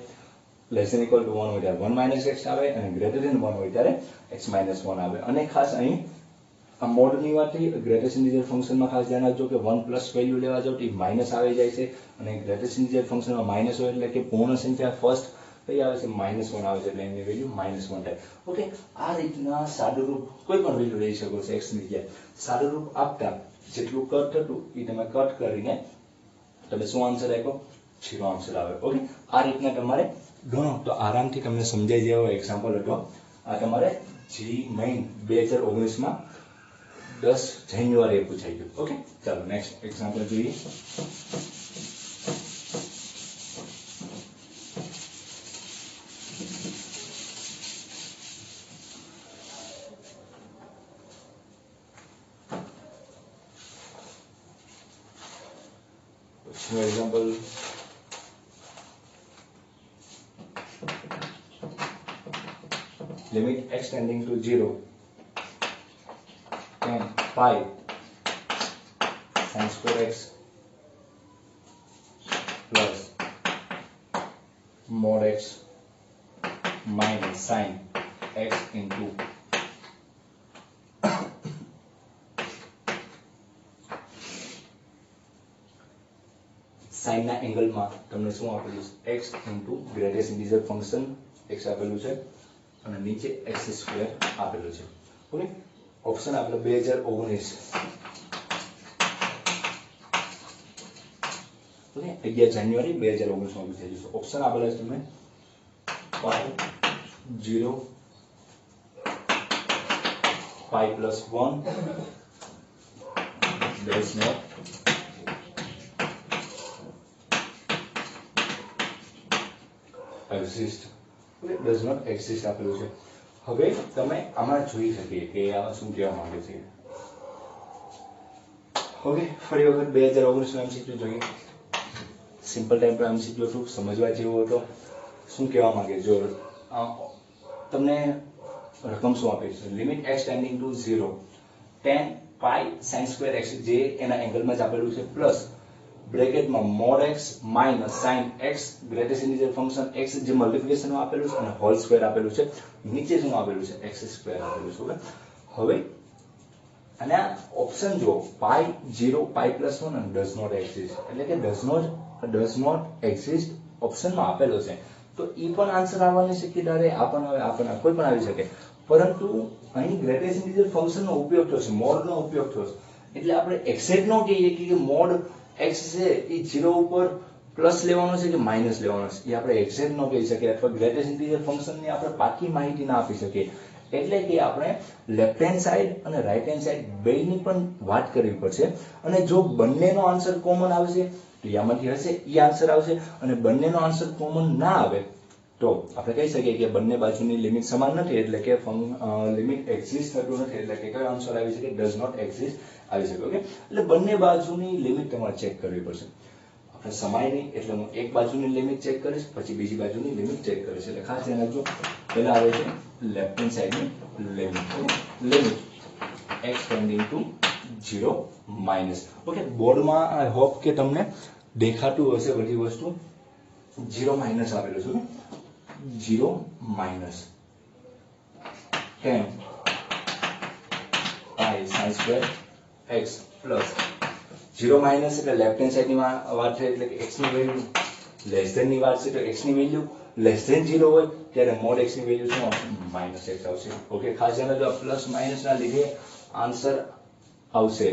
A: less than equal to 1 હોય ત્યારે 1 - x આવે અને greater than 1 હોય ત્યારે x - 1 આવે. અને ખાસ અહીં આ મોડની વાત થઈ, ગ્રેટેસ્ટ ઇન્ટિજર ફંક્શનમાં ખાસ ધ્યાન રાખજો કે 1 પ્લસ વેલ્યુ લેવા જાવ તો માઇનસ આવી જાય છે, અને ગ્રેટેસ્ટ ઇન્ટિજર ફંક્શનમાં માઇનસ હોય એટલે કે પૂર્ણ સંખ્યા ફર્સ્ટ કઈ આવે છે? -1 આવે છે, એટલે એની વેલ્યુ -1 થાય. ઓકે આ રીતના સાદુરૂપ કોઈ પણ વેલ્યુ લઈ શકો છો x ની જગ્યાએ. સાદુરૂપ આપતા જેટલું કટ થતું એ તમે કટ કરીને તમે શું આન્સર આપ્યો? 0 આન્સર આવે. ઓકે આ રીતના તમારે ગણો તો આરામથી તમને સમજાઈ જાય એવો એક્ઝામ્પલ હતો. આ તમારે જી મેઇન 2019 માં 10 જાન્યુઆરીએ પૂછાઈ ગયું. ઓકે ચાલો નેક્સ્ટ એક્ઝામ્પલ જોઈએ. For example, limit x tending to 0 and 5 sin square x plus mod x minus sin x into sin ના એંગલમાં તમને શું આપેલું છે x into greatest integer function x આપેલું છે અને નીચે x² આપેલું છે. ઓકે, ઓપ્શન આપેલો 2019. ઓકે, 11 જાન્યુઆરી 2019 માં પૂછાઈ જશે. ઓપ્શન આપેલા છે તમને 5 0 5 plus 1 does not exist. Okay, does not exist આપેલું છે. હવે તમે આમાં જોઈ શકીએ કે આ શું કહેવા માંગે છે. ઓકે, ફરી વખત 2019 નો MCQ જોઈએ. સિમ્પલ ટાઈપ પર MCQ હતું, સમજવા જેવો હતો. શું કહેવા માંગે જો તમને રકમ શું આપે છે limit x tending to 0 tan pi sin square x જે એના એંગલમાં જ આપેલું છે પ્લસ બ્રેકેટમાં mod x minus sin x greatest integer function x જે મલ્ટીપ્લિકેશન માં આપેલું છે અને હોલ સ્ક્વેર આપેલું છે નીચે શું આપેલું છે x² આપેલું છે. હવે અને આ ઓપ્શન જો pi 0 pi plus 1 અને does not exist એટલે કે does not exist ઓપ્શનમાં આપેલો છે તો ઈ પણ આન્સર આવવાની શક્યતા રહે. આ પણ આવે, આ પણ કોઈ પણ આવી શકે, પરંતુ અહીં ગ્રેટેસ્ટ ઇન્ટીજર ફંક્શનનો ઉપયોગ થયો છે, મોડનો ઉપયોગ થયો છે, એટલે આપણે એક્ઝેક્ટ ન કહીએ કે મોડ x છે એ 0 ઉપર પ્લસ લેવાનો છે કે માઇનસ લેવાનો છે, એ આપણે એક્ઝેક્ટ ન કહી શકીએ અથવા ગ્રેટેસ્ટ ઇન્ટીજર ફંક્શનની આપણે પાકી માહિતી ના આપી શકીએ. એટલે કે આપણે લેફ્ટ હેન્ડ સાઈડ અને રાઈટ હેન્ડ સાઈડ બેયની પણ વાત કરવી પડશે અને જો બંનેનો આન્સર કોમન આવશે તો આમાંથી હશે ઈ આન્સર આવશે અને બંનેનો આન્સર કોમન ના આવે તો આપણે કહી શકીએ કે બંને બાજુની લિમિટ સમાન નથી એટલે કે લિમિટ એક્ઝિસ્ટ થતું નથી એટલે કે કયો આન્સર આવી શકે ડઝ નોટ એક્ઝિસ્ટ આવી શકે. ઓકે, એટલે બંને બાજુની લિમિટ તમારે ચેક કરવી પડશે. આપણે સમાય નહીં એટલે હું એક બાજુની લિમિટ ચેક કરીશ પછી બીજી બાજુની લિમિટ ચેક કરીશ. એટલે ખાસ ધ્યાન રાખજો. પહેલા આવે છે લેફ્ટ હેન્ડ સાઈડની limit x tending to 0 minus. Okay, બોર્ડમાં આઈ હોપ કે તમને દેખાતું હશે બધી વસ્તુ. 0 માઇનસ આપેલું છે, 0 minus tan pi sin square x plus 0 minus એટલે લેફ્ટ હેન્ડ સાઈડની વાત છે એટલે કે x ની વેલ્યુ લેસ ધેન ની વાત છે તો x ની વેલ્યુ લેસ ધેન 0 હોય ત્યારે મોડ x ની વેલ્યુ શું આવશે -x આવશે. ઓકે, ખાસ ધ્યાન રાખજો પ્લસ માઇનસ ના લીધે આન્સર આવશે,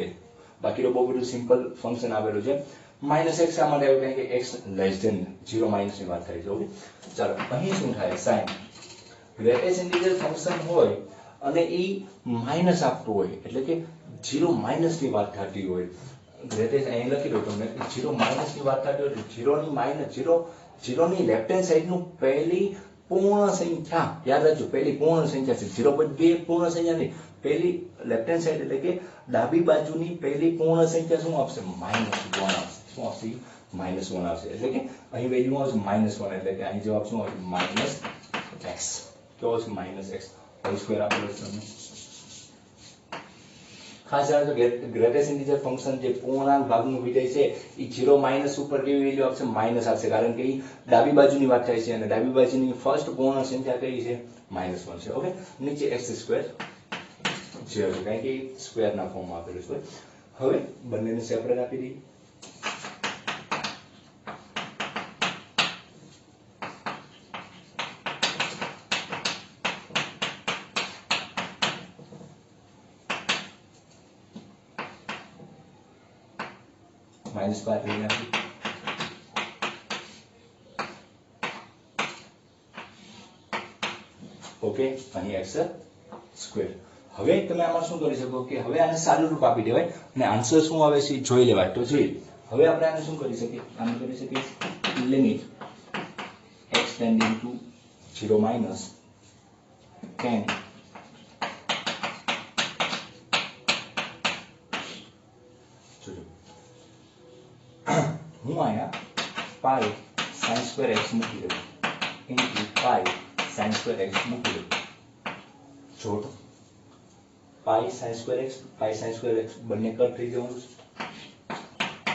A: બાકી તો બહુ બધું સિમ્પલ ફંક્શન આપેલું છે. -x શા માટે આવ્યું કારણ કે x લેસ ધેન 0 માઇનસ ની વાત થાય છે. ઓકે, ચાલો અહીં શું થાય sin ગ્રેટેસ્ટ ઇન્ટીજર ફંક્શન હોય અને ઈ માઇનસ આપતું હોય એટલે કે 0 માઇનસ ની વાત થતી હોય. ગ્રેટેસ્ટ અહીં લખી દઉં તમને 0 માઇનસ ની વાત થતી હોય 0 ની માઇનસ 0 ની લેફ્ટ હેન્ડ સાઈડ નું પહેલી પૂર્ણ સંખ્યા યાદ રાખજો, પહેલી પૂર્ણ સંખ્યા છે 0.2 પૂર્ણ સંખ્યા નહીં, પહેલી લેફ્ટ હેન્ડ સાઈડ એટલે કે ડાબી બાજુની પહેલી પૂર્ણ સંખ્યા શું આપશે -1 આપશે. શું આવશે -1 આવશે એટલે કે અહીં વેલ્યુ આવશે -1 એટલે કે અહીં જવાબ શું આવશે -x. કેવો છે -x હોલ સ્ક્વેર આપેલો છે તમને. ખાસ યાદ રાખજો ગ્રેટેસ્ટ ઇન્ટીજર ફંક્શન જે પૂર્ણાંક ભાગનું વિધેય છે એ 0 માઇનસ ઉપર કેવી વેલ્યુ આપશે માઇનસ આપશે કારણ કે ઈ ડાબી બાજુની વાત થાય છે અને ડાબી બાજુની ફર્સ્ટ પૂર્ણ સંખ્યા કઈ છે -1 છે. ઓકે, નીચે x² 0 છે કારણ કે સ્ક્વેર ના ફોર્મમાં આપેલું છે. હવે બંનેને સેપરેટ આપી દઈએ. માઇનસ બાર લઈ નાખી. ઓકે, અહીં x². હવે તમે આમાં શું કરી શકો કે હવે આને સાદું રૂપ આપી દેવાય અને આન્સર શું આવે છે જોઈ લેવાય. તો જોઈએ હવે આપણે આને શું કરી શકીએ, આને કરી શકીએ limit x tending to 0 minus tan હું અહીંયા પાઈ sin સ્ક્વેર x મૂકી દઉં into pi sin square x મૂકી દઉં. જો પાઈ sin સ્ક્વેર x બંને કટ થઈ જવાનું છે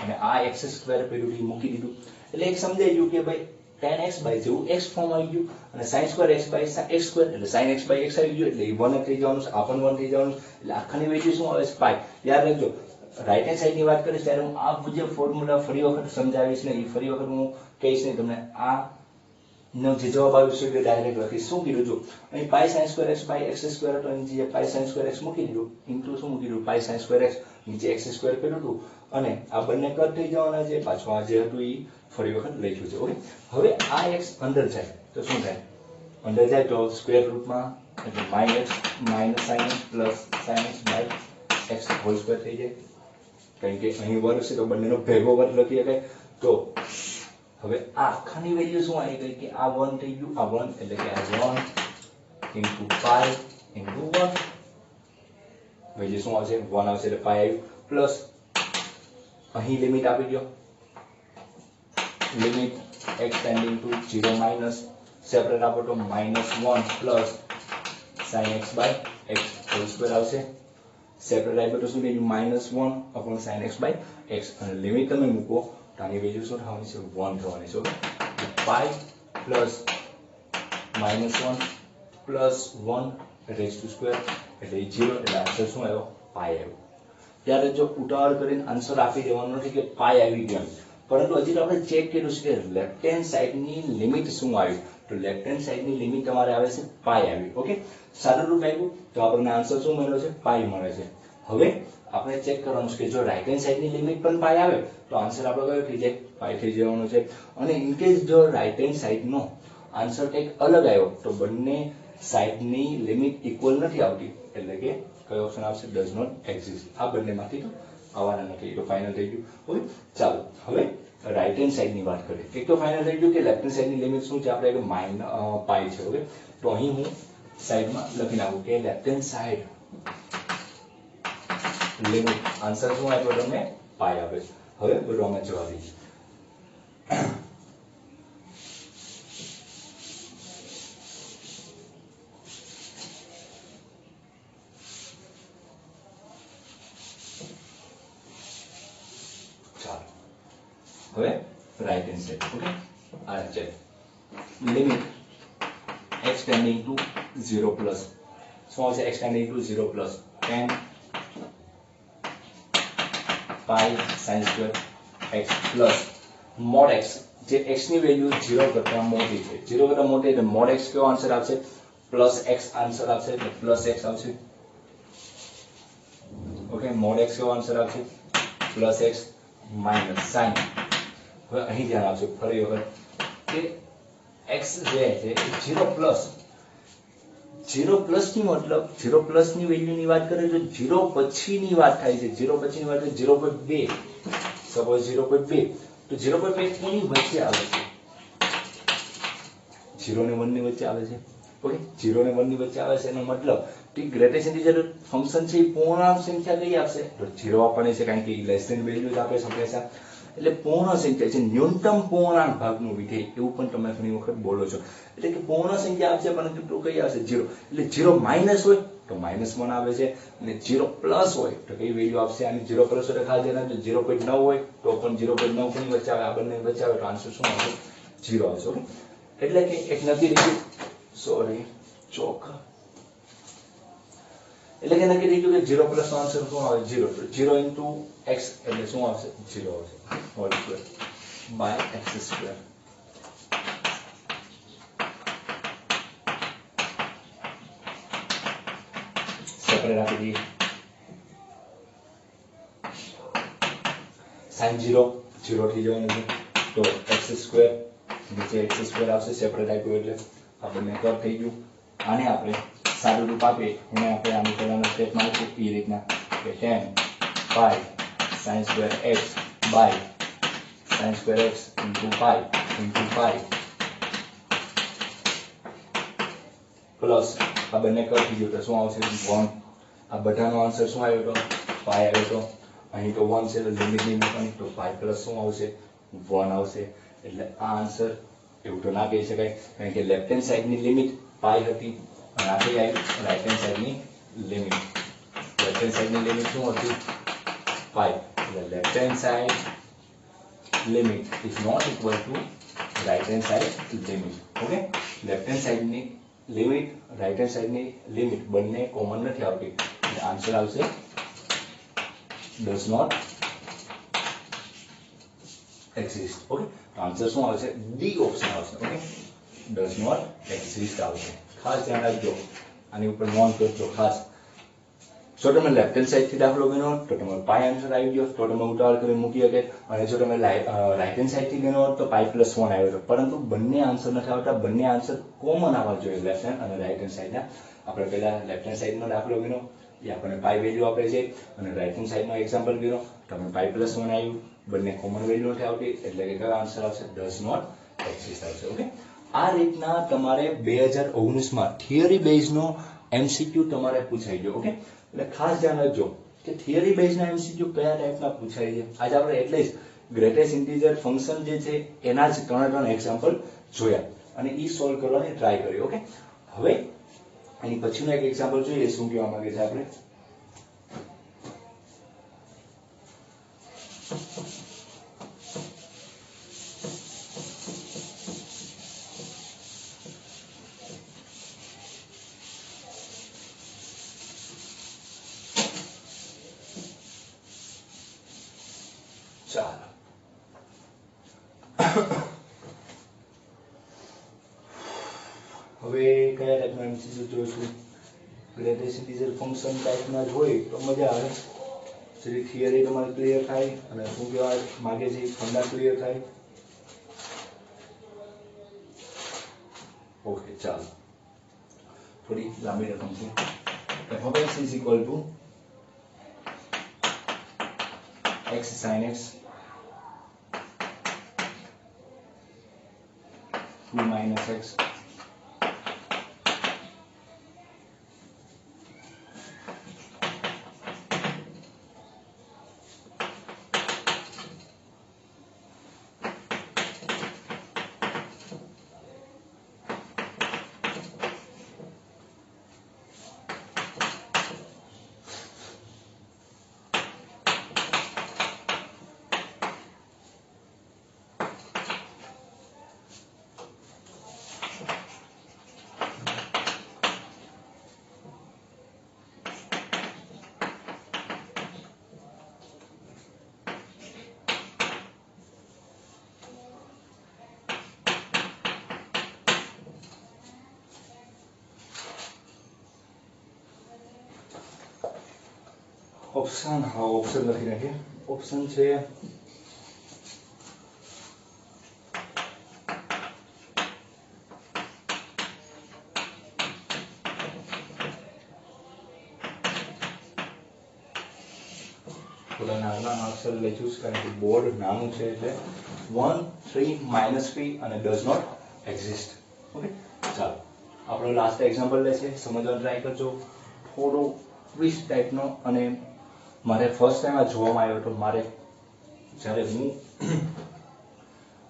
A: અને આ x² પેલું મૂકી દીધું એટલે એક સમજાઈ ગયું કે ભાઈ tan x બાય જેવું x ફોર્મ આવી ગયું અને sin square x by x square એટલે sin x બાય x આવી ગયું એટલે એ 1 થઈ જવાનું છે, આ પણ 1 થઈ જવાનું એટલે આખાની વેલ્યુ શું આવે છે પાઈ. યાદ રાખજો રાઈટ હેન્ડ સાઈડ ની વાત કરીશ ત્યારે હું આ જે ફોર્મ્યુલા ફરી વખત સમજાવીશ ને એ ફરી વખત હું કહીશ ને તમને આ નો જે જવાબ આવ્યો છે એ ડાયરેક્ટ લખીશ. શું કીધું જો અહીં pi sin square x by x square હતો એની જગ્યાએ પાઈ sin સ્ક્વેર x મૂકી દીધું ઇન્ટુ શું મૂકી દીધું પાઈ sin સ્ક્વેર x નીચે x સ્ક્વેર કર્યું હતું અને આ બંને કટ થઈ જવાના છે, પાછું આ જે હતું એ ફરી વખત લખ્યું છે. ઓકે, હવે આ x અંદર જાય તો શું થાય, અંદર જાય તો સ્ક્વેર રૂટમાં એટલે minus sin x plus sin x by x whole square થઈ જાય, કારણ કે અહીં વર્ગ છે તો બંનેનો ભેગો વર્ગ લખી શકાય. તો હવે આ આખાની વેલ્યુ શું આવી ગઈ કે આ 1 થઈ ગયું, આ 1 એટલે કે આ 1 ઇન્ટુ પાઈ ઇન્ટુ 1 વેલ્યુ શું આવશે 1 આવશે એટલે પાઈ આવ્યું પ્લસ અહીં લિમિટ આપી દો, limit x tending to 0 minus separate આપો તો -1 plus sin x by x whole square આવશે, સેપરેટ આપ્યો તો શું થઈ ગયું -1 upon sin x by x અને લિમિટ તમે મૂકો તો આની વેલ્યુ શું થવાની છે 1 થવાની છે. Pi plus -1 plus 1 raise to square એટલે 0 એટલે આન્સર શું આવ્યો પાઈ આવ્યો. ત્યારે જો ઉતાવળ કરીને આન્સર આપી દેવાનો નથી કે પાઈ આવી ગયો, પરંતુ હજી તો આપણે ચેક કર્યું છે કે લેફ્ટ હેન્ડ સાઈડની લિમિટ શું આવી, તો લેફ્ટ હેન્ડ સાઈડની લિમિટ તમારે આવે છે પાઈ આવી. ઓકે, સારું રૂપ આવ્યું તો આપણને આન્સર શું મળ્યો છે પાઈ મળે છે. હવે આપણે ચેક કરવાનું છે કે જો રાઈટ હેન્ડ સાઈડની લિમિટ પણ પાઈ આવે તો આન્સર આપણો કયો થઈ જાય પાઈ થઈ જવાનો છે. અને ઇન કેસ જો રાઈટ હેન્ડ સાઈડનો આન્સર કંઈક અલગ આવ્યો તો બંને સાઈડની લિમિટ ઇક્વલ નથી આવતી એટલે કે કયો ઓપ્શન આવશે ડઝ નોટ એક્ઝિસ્ટ. આ બંનેમાંથી તો આવવાના નથી, તો ફાઇનલ થઈ ગયું. ઓકે, ચાલો હવે રાઈટ હેન્ડ સાઈડની વાત કરીએ. એક તો ફાઇનલ થઈ ગયું કે લેફ્ટ હેન્ડ સાઈડની લિમિટ શું છે આપણે પાઈ છે. ઓકે, તો અહીં હું સાઈડમાં લખી નાખું કે left hand side limit answer શું આપ્યો તમને પાઈ આવે છે. હવે બરોમાં જવાબ દઈએ. ચાલો હવે રાઈટ હેન્ડ સાઈડ. ઓકે, આ છે limit x tending to 0 plus શું આવશે x tending to 0 plus tan pi sin square x plus mod x જે x ની વેલ્યુ 0 કરતા મોટી છે, 0 કરતા મોટી એટલે mod x કયો આન્સર આવશે પ્લસ x આન્સર આવશે એટલે પ્લસ x આવશે. ઓકે, mod x કયો આન્સર આવશે પ્લસ x માઇનસ sin. હવે અહીં ધ્યાન આપજો ફરી વખત કે x જે છે 0 પ્લસ 0 પ્લસ ની મતલબ 0 પ્લસ ની વેલ્યુ ની વાત કરીએ તો 0 પછી ની વાત થાય છે, 0 પછી ની વાત 0.2 સપોઝ 0.2 તો 0.2 કોની વચ્ચે આવે છે 0 ને 1 ની વચ્ચે આવે છે. ઓકે, 0 ને 1 ની વચ્ચે આવે છે એનો મતલબ કે ગ્રેટેસ્ટ ઇન્ટિજર ફંક્શન છે એ પૂર્ણાંક સંખ્યા કઈ આપશે તો 0 આપવાની છે, કારણ કે એ લેસ ધેન વેલ્યુ જ આપે છે હંમેશા. એટલે પૂર્ણ સંખ્યા છે ન્યૂનતમ પૂર્ણાંક ભાગનું વિધેય એવું પણ તમે ઘણી વખત બોલો છો. એટલે કે પૂર્ણ સંખ્યા આપશે પરંતુ તો કઈ આવશે 0. એટલે 0 માઇનસ હોય તો -1 આવે છે અને 0 પ્લસ હોય તો કઈ વેલ્યુ આપશે આની 0 પ્લસ હોય ખાસ ધ્યાન રાખજો 0.9 હોય તો પણ 0.9 કોની વચ્ચે આવે આ બંને વચ્ચે આવે તો આન્સર શું આવશે 0 આવશે. એટલે કે એક નક્કી રીતે એટલે કે નક્કી થઈ ગયું કે 0 પ્લસ નો આન્સર શું આવે 0, તો 0 ઇન્ટુ x એટલે શું આવશે 0 આવશે whole square by x square. Separate આપી દઈએ sin 0 0 થઈ જવાનું છે તો x સ્ક્વેર નીચે x સ્ક્વેર આવશે સેપરેટ આપ્યું એટલે આ બંને કટ થઈ ગયું. આને આપણે સાદું રૂપ આપીએ એને આપણે આની પહેલાના સ્ટેપમાં આપીએ એ રીતના કે tan pi sin square x by sin square x into pi plus આ બંને કટ થઈ ગયું તો શું આવશે 1. આ બધાનો આન્સર શું આવ્યો તો પાઈ આવ્યો તો અહીં તો 1 છે એટલે લિમિટ નહીં મૂકવાની તો પાઈ પ્લસ શું આવશે 1 આવશે. એટલે આ આન્સર એવું તો ના કહી શકાય કારણ કે લેફ્ટ હેન્ડ સાઈડની લિમિટ પાઈ હતી અને આ કઈ આવી રાઈટ હેન્ડ સાઈડની લિમિટ. લેફ્ટ હેન્ડ સાઈડની લિમિટ શું હતી પાઈ એટલે left hand side limit is not equal to right hand side limit. Okay, left hand સાઈડની લિમિટ, રાઈટ હેન્ડ સાઈડની લિમિટ બંને કોમન નથી આવતી. આન્સર આવશે ડઝ નોટ એક્ઝિસ્ટ. ઓકે, તો આન્સર શું આવશે? ડી ઓપ્શન આવશે. ઓકે, ડઝ નોટ એક્ઝિસ્ટ આવશે. ખાસ ધ્યાન રાખજો, આની ઉપર નોંધ કરજો ખાસ. જો તમે લેફ્ટ હેન્ડ સાઈડ થી દાખલો ગણો તો તમારો પાઈ આન્સર આવી ગયો, તો તમે ઉતાવળ કરી મૂકી શકે. અને જો તમે રાઈટ હેન્ડ સાઈડ થી ગણો તો પાઈ +1 આવ્યો. પરંતુ બંને આન્સર નથી આવતા, બંને આન્સર કોમન આવવા જોઈએ લેફ્ટ હેન્ડ અને રાઈટ હેન્ડ સાઈડના. આપણે પહેલા લેફ્ટ હેન્ડ સાઈડનો દાખલો ગણો, એ આપણને પાઈ વેલ્યુ આપે છે, અને રાઈટ હેન્ડ સાઈડનો એક્ઝામ્પલ ગણો તો આપણે પાઈ +1 આવ્યું. બંને કોમન વેલ્યુ નથી આવતી, એટલે કે કયો આન્સર આવશે? ડઝ નોટ એક્ઝિસ્ટ આવશે. ઓકે, આ રીતના તમારે 2019 માં થિયરી બેઝનો એમસીક્યુ તમારે પૂછાઈ ગયો. ઓકે, એટલે ખાસ ધ્યાન રાખજો કે થિયરી બેઝના એમસીક્યુ કયા ટાઈપના પૂછાય છે. આજે આપણે એટલે જ ગ્રેટેસ્ટ ઇન્ટીજર ફંક્શન જે છે એના જ 3 એક્ઝામ્પલ જોયા અને ઈ સોલ્વ કરવાની ટ્રાય કરી. ઓકે, હવે એની પછીનો એક એક્ઝામ્પલ જોઈએ શું કહેવા માંગે છે આપણે. ચાલો, હવે કયા ટાઈપના એમસીક્યુ જોઈશું? ગ્રેટેસ્ટ ઇન્ટીજર ફંક્શન ટાઈપના જ હોય તો મજા આવે. જેથી થિયરી તમારી ક્લિયર થાય અને શું કહેવા માંગે છે ફંડા ક્લિયર થાય. ઓકે, ચાલો, થોડી લાંબી રકમ છે. f(x) is equal to x sin x 2 minus x option. હા, ઓપ્શન લખી નાખીએ. ઓપ્શન છે થોડા નાના અક્ષર લઈશું કારણ કે બોર્ડ નાનું છે, એટલે 1 3 -3 અને ડઝ નોટ એક્ઝિસ્ટ. ઓકે, ચાલો, આપણો લાસ્ટ એક્ઝામ્પલ લેશે, સમજવાનો ટ્રાય કરજો. થોડો ટ્વિસ્ટ ટાઈપનો, અને મારે ફર્સ્ટ ટાઈમ આ જોવામાં આવ્યો હતો. મારે જ્યારે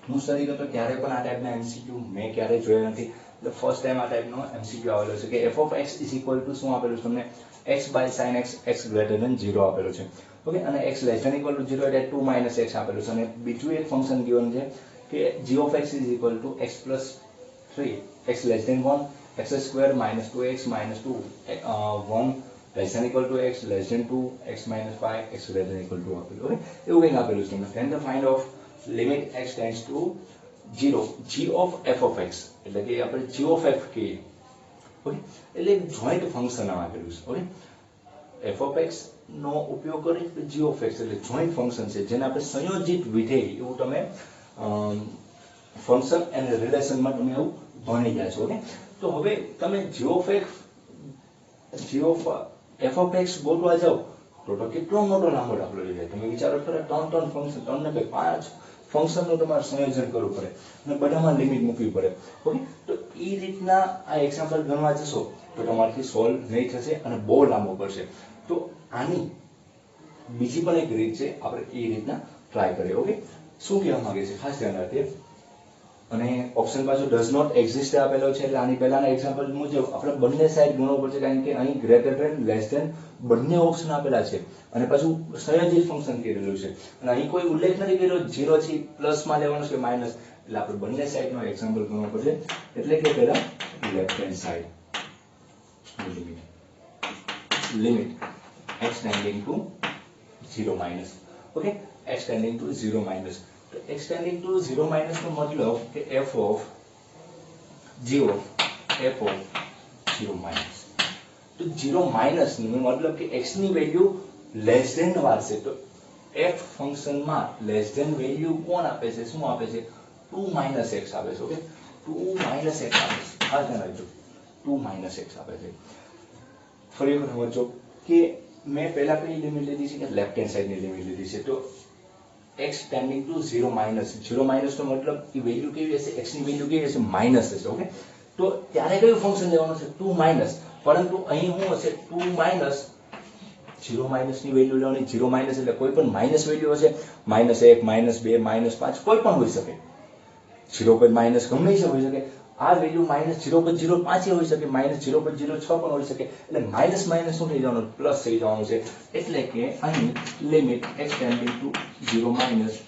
A: હું સ્ટડી કરતો ત્યારે પણ આ ટાઈપના એમસીક્યુ મેં ક્યારેય જોયા નથી. એટલે ફર્સ્ટ ટાઈમ આ ટાઈપનો એમસીક્યુ આવેલો છે કે f(x) is equal to શું આપેલું છે તમને? x by sin x, x greater than 0 આપેલો છે. ઓકે, અને x less than equal to 0 એટલે 2 minus x આપેલું છે. અને બીજું એક ફંક્શન given છે કે g(x) is equal to x plus 3, x less than 1, x square minus 2x minus 2, 1 less than equal to x less than 2, x minus 5, x greater than equal to આપેલું. Okay, એવું કંઈક આપેલું છે. then the find of limit x tends to 0 g of f(x) એટલે કે આપણે g of f કહીએ. Okay, એટલે જોઈન્ટ ફંક્શન આપેલું છે. ઓકે, f(x) નો ઉપયોગ કરી g of x એટલે જોઈન્ટ ફંક્શન છે, જેને આપણે સંયોજિત વિધેય એવું તમે ફંક્શન એન્ડ રિલેશનમાં તમે એવું ભણી ગયા છો. ઓકે, તો હવે તમે g of f(x) ગોતવા જાઓ તો કેટલો મોટો લાંબો દાખલો લઈ જાય. તમે વિચારો ખરા, 3 ફંક્શન, 3 ને 5 ફંક્શનનું તમારે સંયોજન કરવું પડે અને બધામાં લિમિટ મૂકવી પડે. ઓકે, તો એ રીતના આ એક્ઝામ્પલ ગણવા જશો તો તમારાથી સોલ્વ નહીં થશે અને બહુ લાંબો પડશે. તો આની બીજી પણ એક રીત છે, આપણે એ રીતના ટ્રાય કરીએ. ઓકે, શું કહેવા માંગે છે ખાસ ધ્યાન રાખીએ. અને ઓપ્શન પાછો ડઝ નોટ એક્ઝિસ્ટ આપેલો છે, એટલે આની પહેલાના એક્ઝામ્પલ મુજબ આપણે બંને સાઈડ ગણવું પડશે, કારણ કે અહીં ગ્રેટર ધેન, લેસ ધેન બંને ઓપ્શન આપેલા છે અને પાછું સંયોજિત ફંક્શન કરેલું છે. અને અહીં કોઈ ઉલ્લેખ નથી કર્યો 0 થી પ્લસમાં લેવાનું છે માઇનસ, એટલે આપણે બંને સાઈડનો એક્ઝામ્પલ ગણવો પડશે એટલે કે પહેલા left hand side limit x tending to 0 minus okay x tending to 0 minus તો x ટેન્ડિંગ ટુ 0 માઇનસ નો મતલબ કે f of g of f of 0 minus તો 0 માઇનસ નો મતલબ કે x ની વેલ્યુ લેસ ધેન વાળશે તો f ફંક્શન માં લેસ ધેન વેલ્યુ કોણ આપે છે શું આપે છે 2 માઇનસ x આપે છે ઓકે 2 માઇનસ x આપે છે આ ધ્યાન રાખજો 2 માઇનસ x આપે છે ફરી વખત સમજો કે મેં પહેલા કઈ લિમિટ લીધી છે કે લેફ્ટ હેન્ડ સાઈડ ની લિમિટ લીધી છે તો x ટેન્ડિંગ ટુ 0 માઇનસ નો મતલબ એ વેલ્યુ કેવી હશે x ની વેલ્યુ કેવી હશે માઇનસ હશે ઓકે તો ત્યારે કયું ફંક્શન લેવાનું છે 2 માઇનસ પરંતુ અહીં શું હશે 2 માઇનસ 0 માઇનસ ની વેલ્યુ લેવાની 0 માઇનસ એટલે કોઈ પણ માઇનસ વેલ્યુ હશે -1 -2 -5 કોઈ પણ હોઈ શકે 0 પર માઇનસ ગમે તે હોઈ શકે આ વેલ્યુ -0.05 હોઈ શકે -0.06 પણ હોઈ શકે એટલે માઇનસ માઇનસ શું થઈ જવાનું પ્લસ થઈ જવાનું છે એટલે કે અહીં limit x tending to 0 minus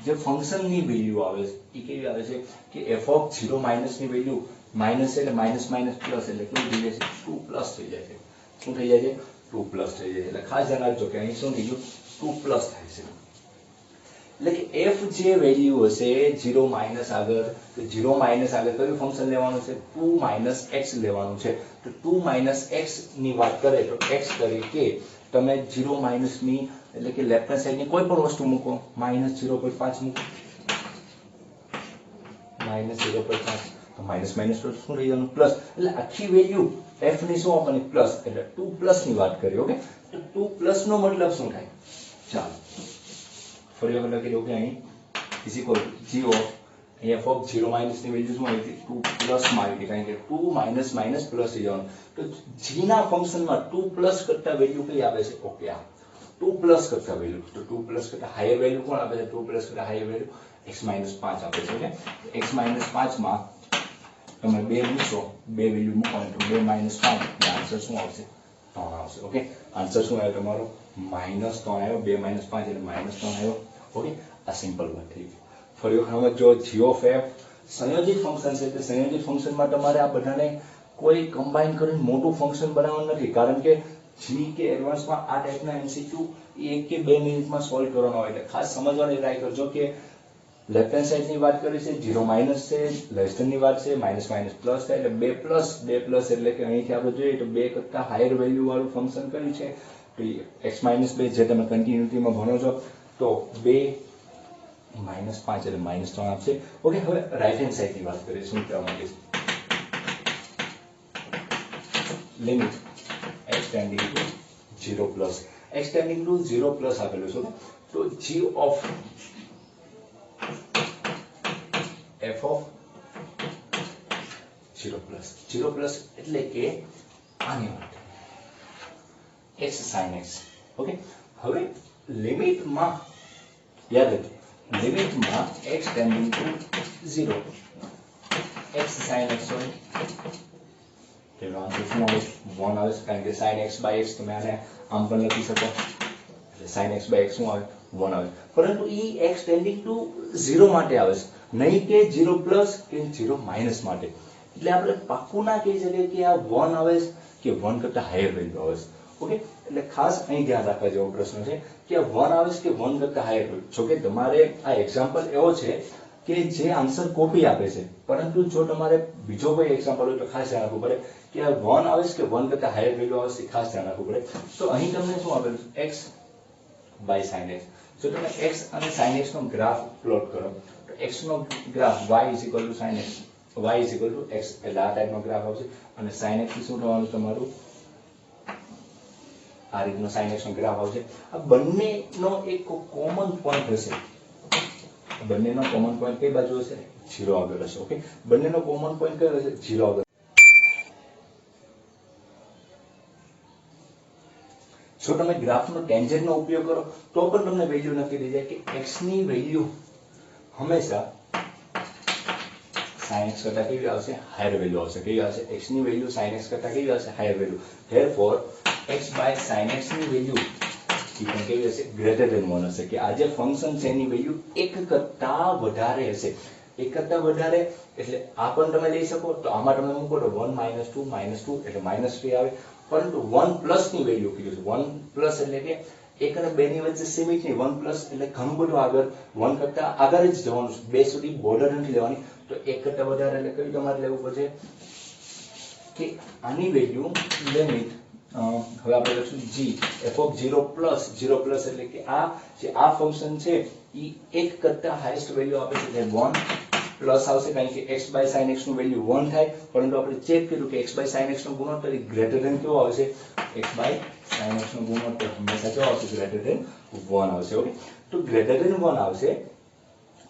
A: જે ફંક્શન ની વેલ્યુ આવે છે એ કેવી આવે છે કે f ઓફ 0 માઇનસ ની વેલ્યુ માઇનસ એટલે માઇનસ માઇનસ પ્લસ એટલે કેવું થઈ જાય છે 2 પ્લસ થઈ જાય છે શું થઈ જાય છે 2 પ્લસ થઈ જાય એટલે ખાસ ધ્યાન રાખજો કે અહીં શું થઈ ગયું 2 પ્લસ થાય છે એટલે કે f જે વેલ્યુ હશે 0 માઇનસ આગળ તો 0 માઇનસ આગળ કયું ફંક્શન લેવાનું છે 2 માઇનસ x લેવાનું છે તો 2 માઇનસ x ની વાત કરે તો x તરીકે તમે 0 માઇનસ ની એટલે કે લેફ્ટ હેન્ડ સાઈડ ની કોઈ પણ વસ્તુ મૂકો -0.5 મૂકો -0.5 તો માઇનસ માઇનસ તો શું થઈ જવાનું પ્લસ એટલે આખી વેલ્યુ f ની શું આપવાની પ્લસ એટલે 2 પ્લસ ની વાત કરી ઓકે તો 2 પ્લસ નો મતલબ શું થાય ચાલો ફરી વખત લખી દો કે અહીં is equal two g of f of 0 minus ની વેલ્યુ શું આવી હતી 2 પ્લસ માં આવી હતી કારણ કે 2 માઇનસ માઇનસ પ્લસ થઈ જવાનું તો g ના ફંક્શનમાં 2 પ્લસ કરતા વેલ્યુ કઈ આવે છે ઓકે આ 2 પ્લસ કરતા વેલ્યુ તો 2 પ્લસ કરતા હાયર વેલ્યુ કોણ આપે છે 2 પ્લસ કરતા હાયર વેલ્યુ x માઇનસ 5 આપે છે ઓકે x માઇનસ 5 માં તમે 2 મૂકશો 2 વેલ્યુ મૂકો તો 2 માઇનસ 5 એટલે આન્સર શું આવશે 3 આવશે ઓકે આન્સર શું આવ્યો તમારો -3 આવ્યો 2 માઇનસ 5 એટલે -3 આવ્યો ઓકે આ સિમ્પલ વાત થઈ ગઈ ફરી વખત જો g ઓફ f સંયોજિત ફંક્શન છે તે સંયોજિત ફંક્શનમાં તમારે આ બધાને કોઈ કમ્બાઈન કરીને મોટું ફંક્શન બનાવવાનું નથી કારણ કે g કે એડવાન્સમાં આ ટાઈપના MCQ 1 કે 2 મિનિટમાં સોલ્વ કરવાનો હોય એટલે ખાસ સમજવાની ટ્રાય કરજો કે લેફ્ટ હેન્ડ સાઈડ ની વાત કરી છે 0 માઇનસ છે લેસ ધેન ની વાત છે માઇનસ માઇનસ પ્લસ થાય એટલે 2 પ્લસ એટલે કે અહીંથી આપણે જોઈએ તો 2 કરતા હાયર વેલ્યુ વાળું ફંક્શન કર્યું છે તો x માઇનસ 2 જે તમે કન્ટિન્યુટીમાં ભણો છો તો 2 માઇનસ 5 એટલે -3 આપશે ઓકે હવે રાઈટ હેન્ડ સાઈડ ની વાત કરીએ શું કહેવા માંગે છે limit x tending to 0 plus x tending to 0 plus આપેલું છે તો g of f of 0 plus એટલે કે આની વાત x sin x ઓકે હવે લિમિટમાં યાદ રાખજો લિમિટમાં x tending to 0 x sin x હોય તેનો આન્સર શું આવે 1 આવે કારણ કે sin x by x તમે આને આમ પણ લખી શકો એટલે sin x by x શું આવે 1 આવે પરંતુ એ x ટેન્ડિંગ ટુ 0 માટે આવે છે નહીં કે 0 પ્લસ કે 0 માઇનસ માટે એટલે આપણે પાક્કું ના કહી શકીએ કે આ 1 આવે કે 1 કરતા હાયર વેલ્યુ આવે ઓકે એટલે ખાસ અહીં ધ્યાન રાખવા જેવો પ્રશ્ન છે કે 1 આવે કે 1 કરતા હાયર વેલ્યુ જો કે તમારે આ એક્ઝામ્પલ એવો છે કે જે આન્સર કોપી આપે છે પરંતુ જો તમારે બીજો કોઈ એક્ઝામ્પલ હોય તો ખાસ ધ્યાન રાખવું પડે કે આ 1 આવે કે 1 કરતા હાયર વેલ્યુ આવે છે ખાસ ધ્યાન રાખવું પડે તો અહીં તમને શું આપેલું x by sin x જો તમે x અને sin x નો ગ્રાફ પ્લોટ કરો તો x નો graph y sin x y x એટલે આ ટાઈપનો ગ્રાફ આવશે અને sin x શું થવાનું તમારું આ રીતનો sin x નો ગ્રાફ આવશે આ બંનેનો એક કોમન પોઈન્ટ હશે બંનેનો કોમન પોઈન્ટ કઈ બાજુ હશે 0 આગળ હશે ઓકે બંનેનો કોમન પોઈન્ટ કયો હશે 0 આગળ જો તમે ગ્રાફનો ટેન્જેન્ટનો ઉપયોગ કરો તો પણ તમને વેલ્યુ નક્કી થઈ જાય કે x ની વેલ્યુ હંમેશા sin x કરતા કેવી આવશે હાયર વેલ્યુ આવશે કેવી આવશે x ની વેલ્યુ sin x કરતા કેવી આવશે higher value therefore x by sin x ની વેલ્યુ પણ કેવી હશે ગ્રેટર ધેન 1 હશે કે આ જે ફંક્શન છે એની વેલ્યુ 1 કરતા વધારે હશે એક કરતા વધારે એટલે આ પણ તમે લઈ શકો, તો આમાં તમે મૂકો તો 1 -2 એટલે -3 આવે, પરંતુ 1 પ્લસ ની વેલ્યુ કીધું છે. 1 પ્લસ એટલે કે 1 અને 2 ની વચ્ચે સીમિત નહીં, 1 પ્લસ એટલે ઘણું બધું આગળ, 1 કરતા આગળ જ જવાનું છે, 2 સુધી બોર્ડર નથી લેવાની. તો 1 કરતા વધારે એટલે કયું તમારે લેવું પડશે કે આની વેલ્યુ લિમિટ, હવે આપણે લખશું g f(0 પ્લસ એટલે કે આ જે આ ફંક્શન છે એ 1 કરતા હાઈએસ્ટ વેલ્યુ આપે છે, એટલે 1 પ્લસ આવશે, કારણ કે x બાય sin x નું વેલ્યુ 1 થાય, પરંતુ આપણે ચેક કર્યું કે x બાય sin x નો ગુણોત્તર ગ્રેટર ધેન કેવો આવશે, x બાય sin x નો ગુણોત્તર હંમેશા કેવો આવશે, ગ્રેટર ધેન 1 આવશે. ઓકે, તો ગ્રેટર ધેન 1 આવશે.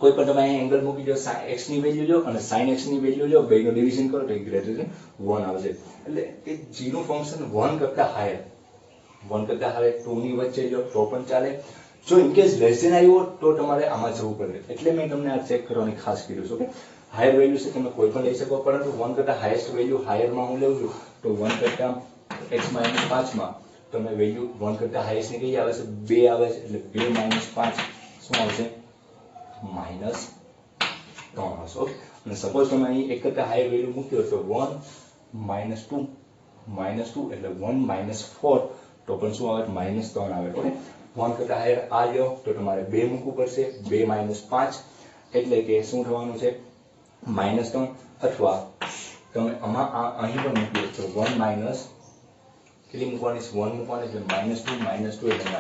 A: કોઈ પણ તમે અહીં એંગલ મૂકી દો, x ની વેલ્યુ લો અને sin x ની વેલ્યુ લો, બેનો ડિવિઝન કરો તો એ ગ્રેટર ધેન 1 આવશે. એટલે એ g નું ફંક્શન 1 કરતા હાયર, 2 ની વચ્ચે લો તો પણ ચાલે. જો ઇન કેસ લેસ ધેન આવ્યો તો તમારે આમાં જવું પડે, એટલે મેં તમને આ ચેક કરવાની ખાસ કીધું છે. ઓકે, હાયર વેલ્યુ છે તમે કોઈ પણ લઈ શકો, પરંતુ 1 કરતા હાઈએસ્ટ વેલ્યુ હાયરમાં હું લઉં છું, તો 1 કરતા x - 5 માં તમે વેલ્યુ 1 કરતા હાઈએસ્ટ ની કઈ આવે છે, 2 આવે છે, એટલે 2 - 5 શું આવશે, -3 આવશે. ઓકે, અને સપોઝ તમે અહીં 1 કરતા હાયર વેલ્યુ મૂક્યો તો 1 -2 એટલે 1 - 4 તો પણ શું આવે, -3 આવે. ઓકે, 1 કરતા હાયર આ લ્યો તો તમારે 2 મૂકવું પડશે, 2 - 5 એટલે કે શું થવાનું છે, -3, અથવા તમે આમાં અહીં પણ મૂકી શકો 1 માઇનસ કેટલી મૂકવાની છે, 1 મૂકવાની એટલે -2 એટલે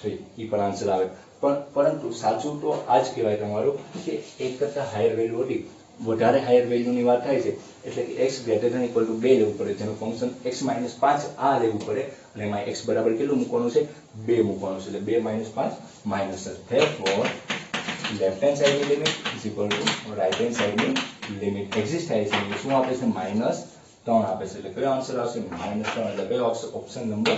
A: -3, એ પણ આન્સર આવે. પરંતુ સાચું તો આ જ કહેવાય તમારું કે 1 કરતા હાયર વેલ્યુ હતી, વધારે હાયર વેલ્યુની વાત થાય છે એટલે કે x > 2 લેવું પડે, જેનું ફંક્શન x - 5 આ લેવું પડે, અને એમાં x બરાબર કેટલું મૂકવાનું છે, 2 મૂકવાનું છે, એટલે 2 - 5 -3. Therefore લેફ્ટ હેન્ડ સાઈડની limit is equal to right hand સાઈડની લિમિટ એક્ઝિસ્ટ થાય છે, એટલે શું આપે છે, -3 આપે છે. એટલે કયો આન્સર આવશે, -3. એટલે કયો option number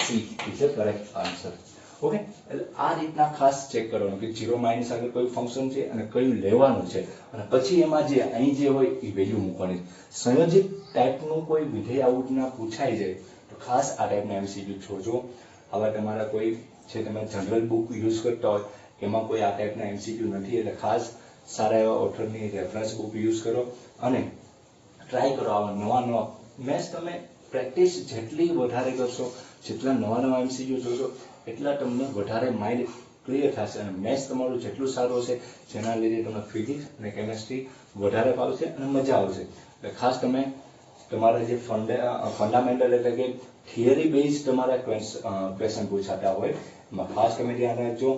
A: C is the correct answer. Okay, એટલે આ રીતના ખાસ ચેક કરવાનું કે 0 માઇનસ આગળ કયું ફંક્શન છે અને કયું લેવાનું છે, અને પછી એમાં જે અહીં જે હોય એ વેલ્યુ મૂકવાની. સંયોજિત ટાઈપનું કોઈ વિધેય આવું જ ના પૂછાઈ જાય તો ખાસ આ ટાઈપના એમસીક્યુ જોજો. આવા તમારા કોઈ છે તમે જનરલ બુક યુઝ કરતા હોય એમાં કોઈ આ ટાઈપના એમસીક્યુ નથી, એટલે ખાસ સારા એવા ઓથરની રેફરન્સ બુક યુઝ કરો અને ટ્રાય કરો આવા નવા મેથ્સ. તમે પ્રેક્ટિસ જેટલી વધારે કરશો, જેટલા નવા એમસીક્યુ જોશો, એટલા તમને વધારે માઇન્ડ ક્લિયર થશે, અને મેથ્સ તમારું જેટલું સારું હશે જેના લીધે તમને ફિઝિક્સ અને કેમેસ્ટ્રી વધારે ફાવશે અને મજા આવશે. એટલે ખાસ તમે તમારા જે ફંડામેન્ટલ એટલે કે થિયરી બેઝ તમારા ક્વેશ્ચન પૂછાતા હોય એમાં ખાસ તમે ધ્યાન રાખજો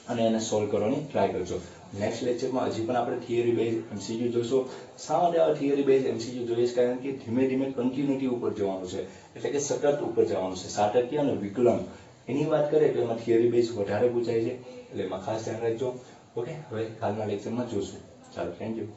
A: અને એને સોલ્વ કરવાની ટ્રાય કરજો. નેક્સ્ટ લેક્ચરમાં હજી પણ આપણે થિયરી બેઝ એમસીક્યુ જોઈશું. શા માટે આ થિયરી બેઝ એમસીક્યુ જોઈએ છે, કારણ કે ધીમે ધીમે કન્ટિન્યુટી ઉપર જવાનું છે, એટલે કે સતત ઉપર જવાનું છે. સાતત્ય અને વિકલન એની વાત કરીએ તો એમાં થિયરી બેઝ વધારે પૂછાય છે, એટલે એમાં ખાસ ધ્યાન રાખજો. ઓકે, હવે કાલના લેક્ચરમાં જોશું. ચાલો, થેન્ક યુ.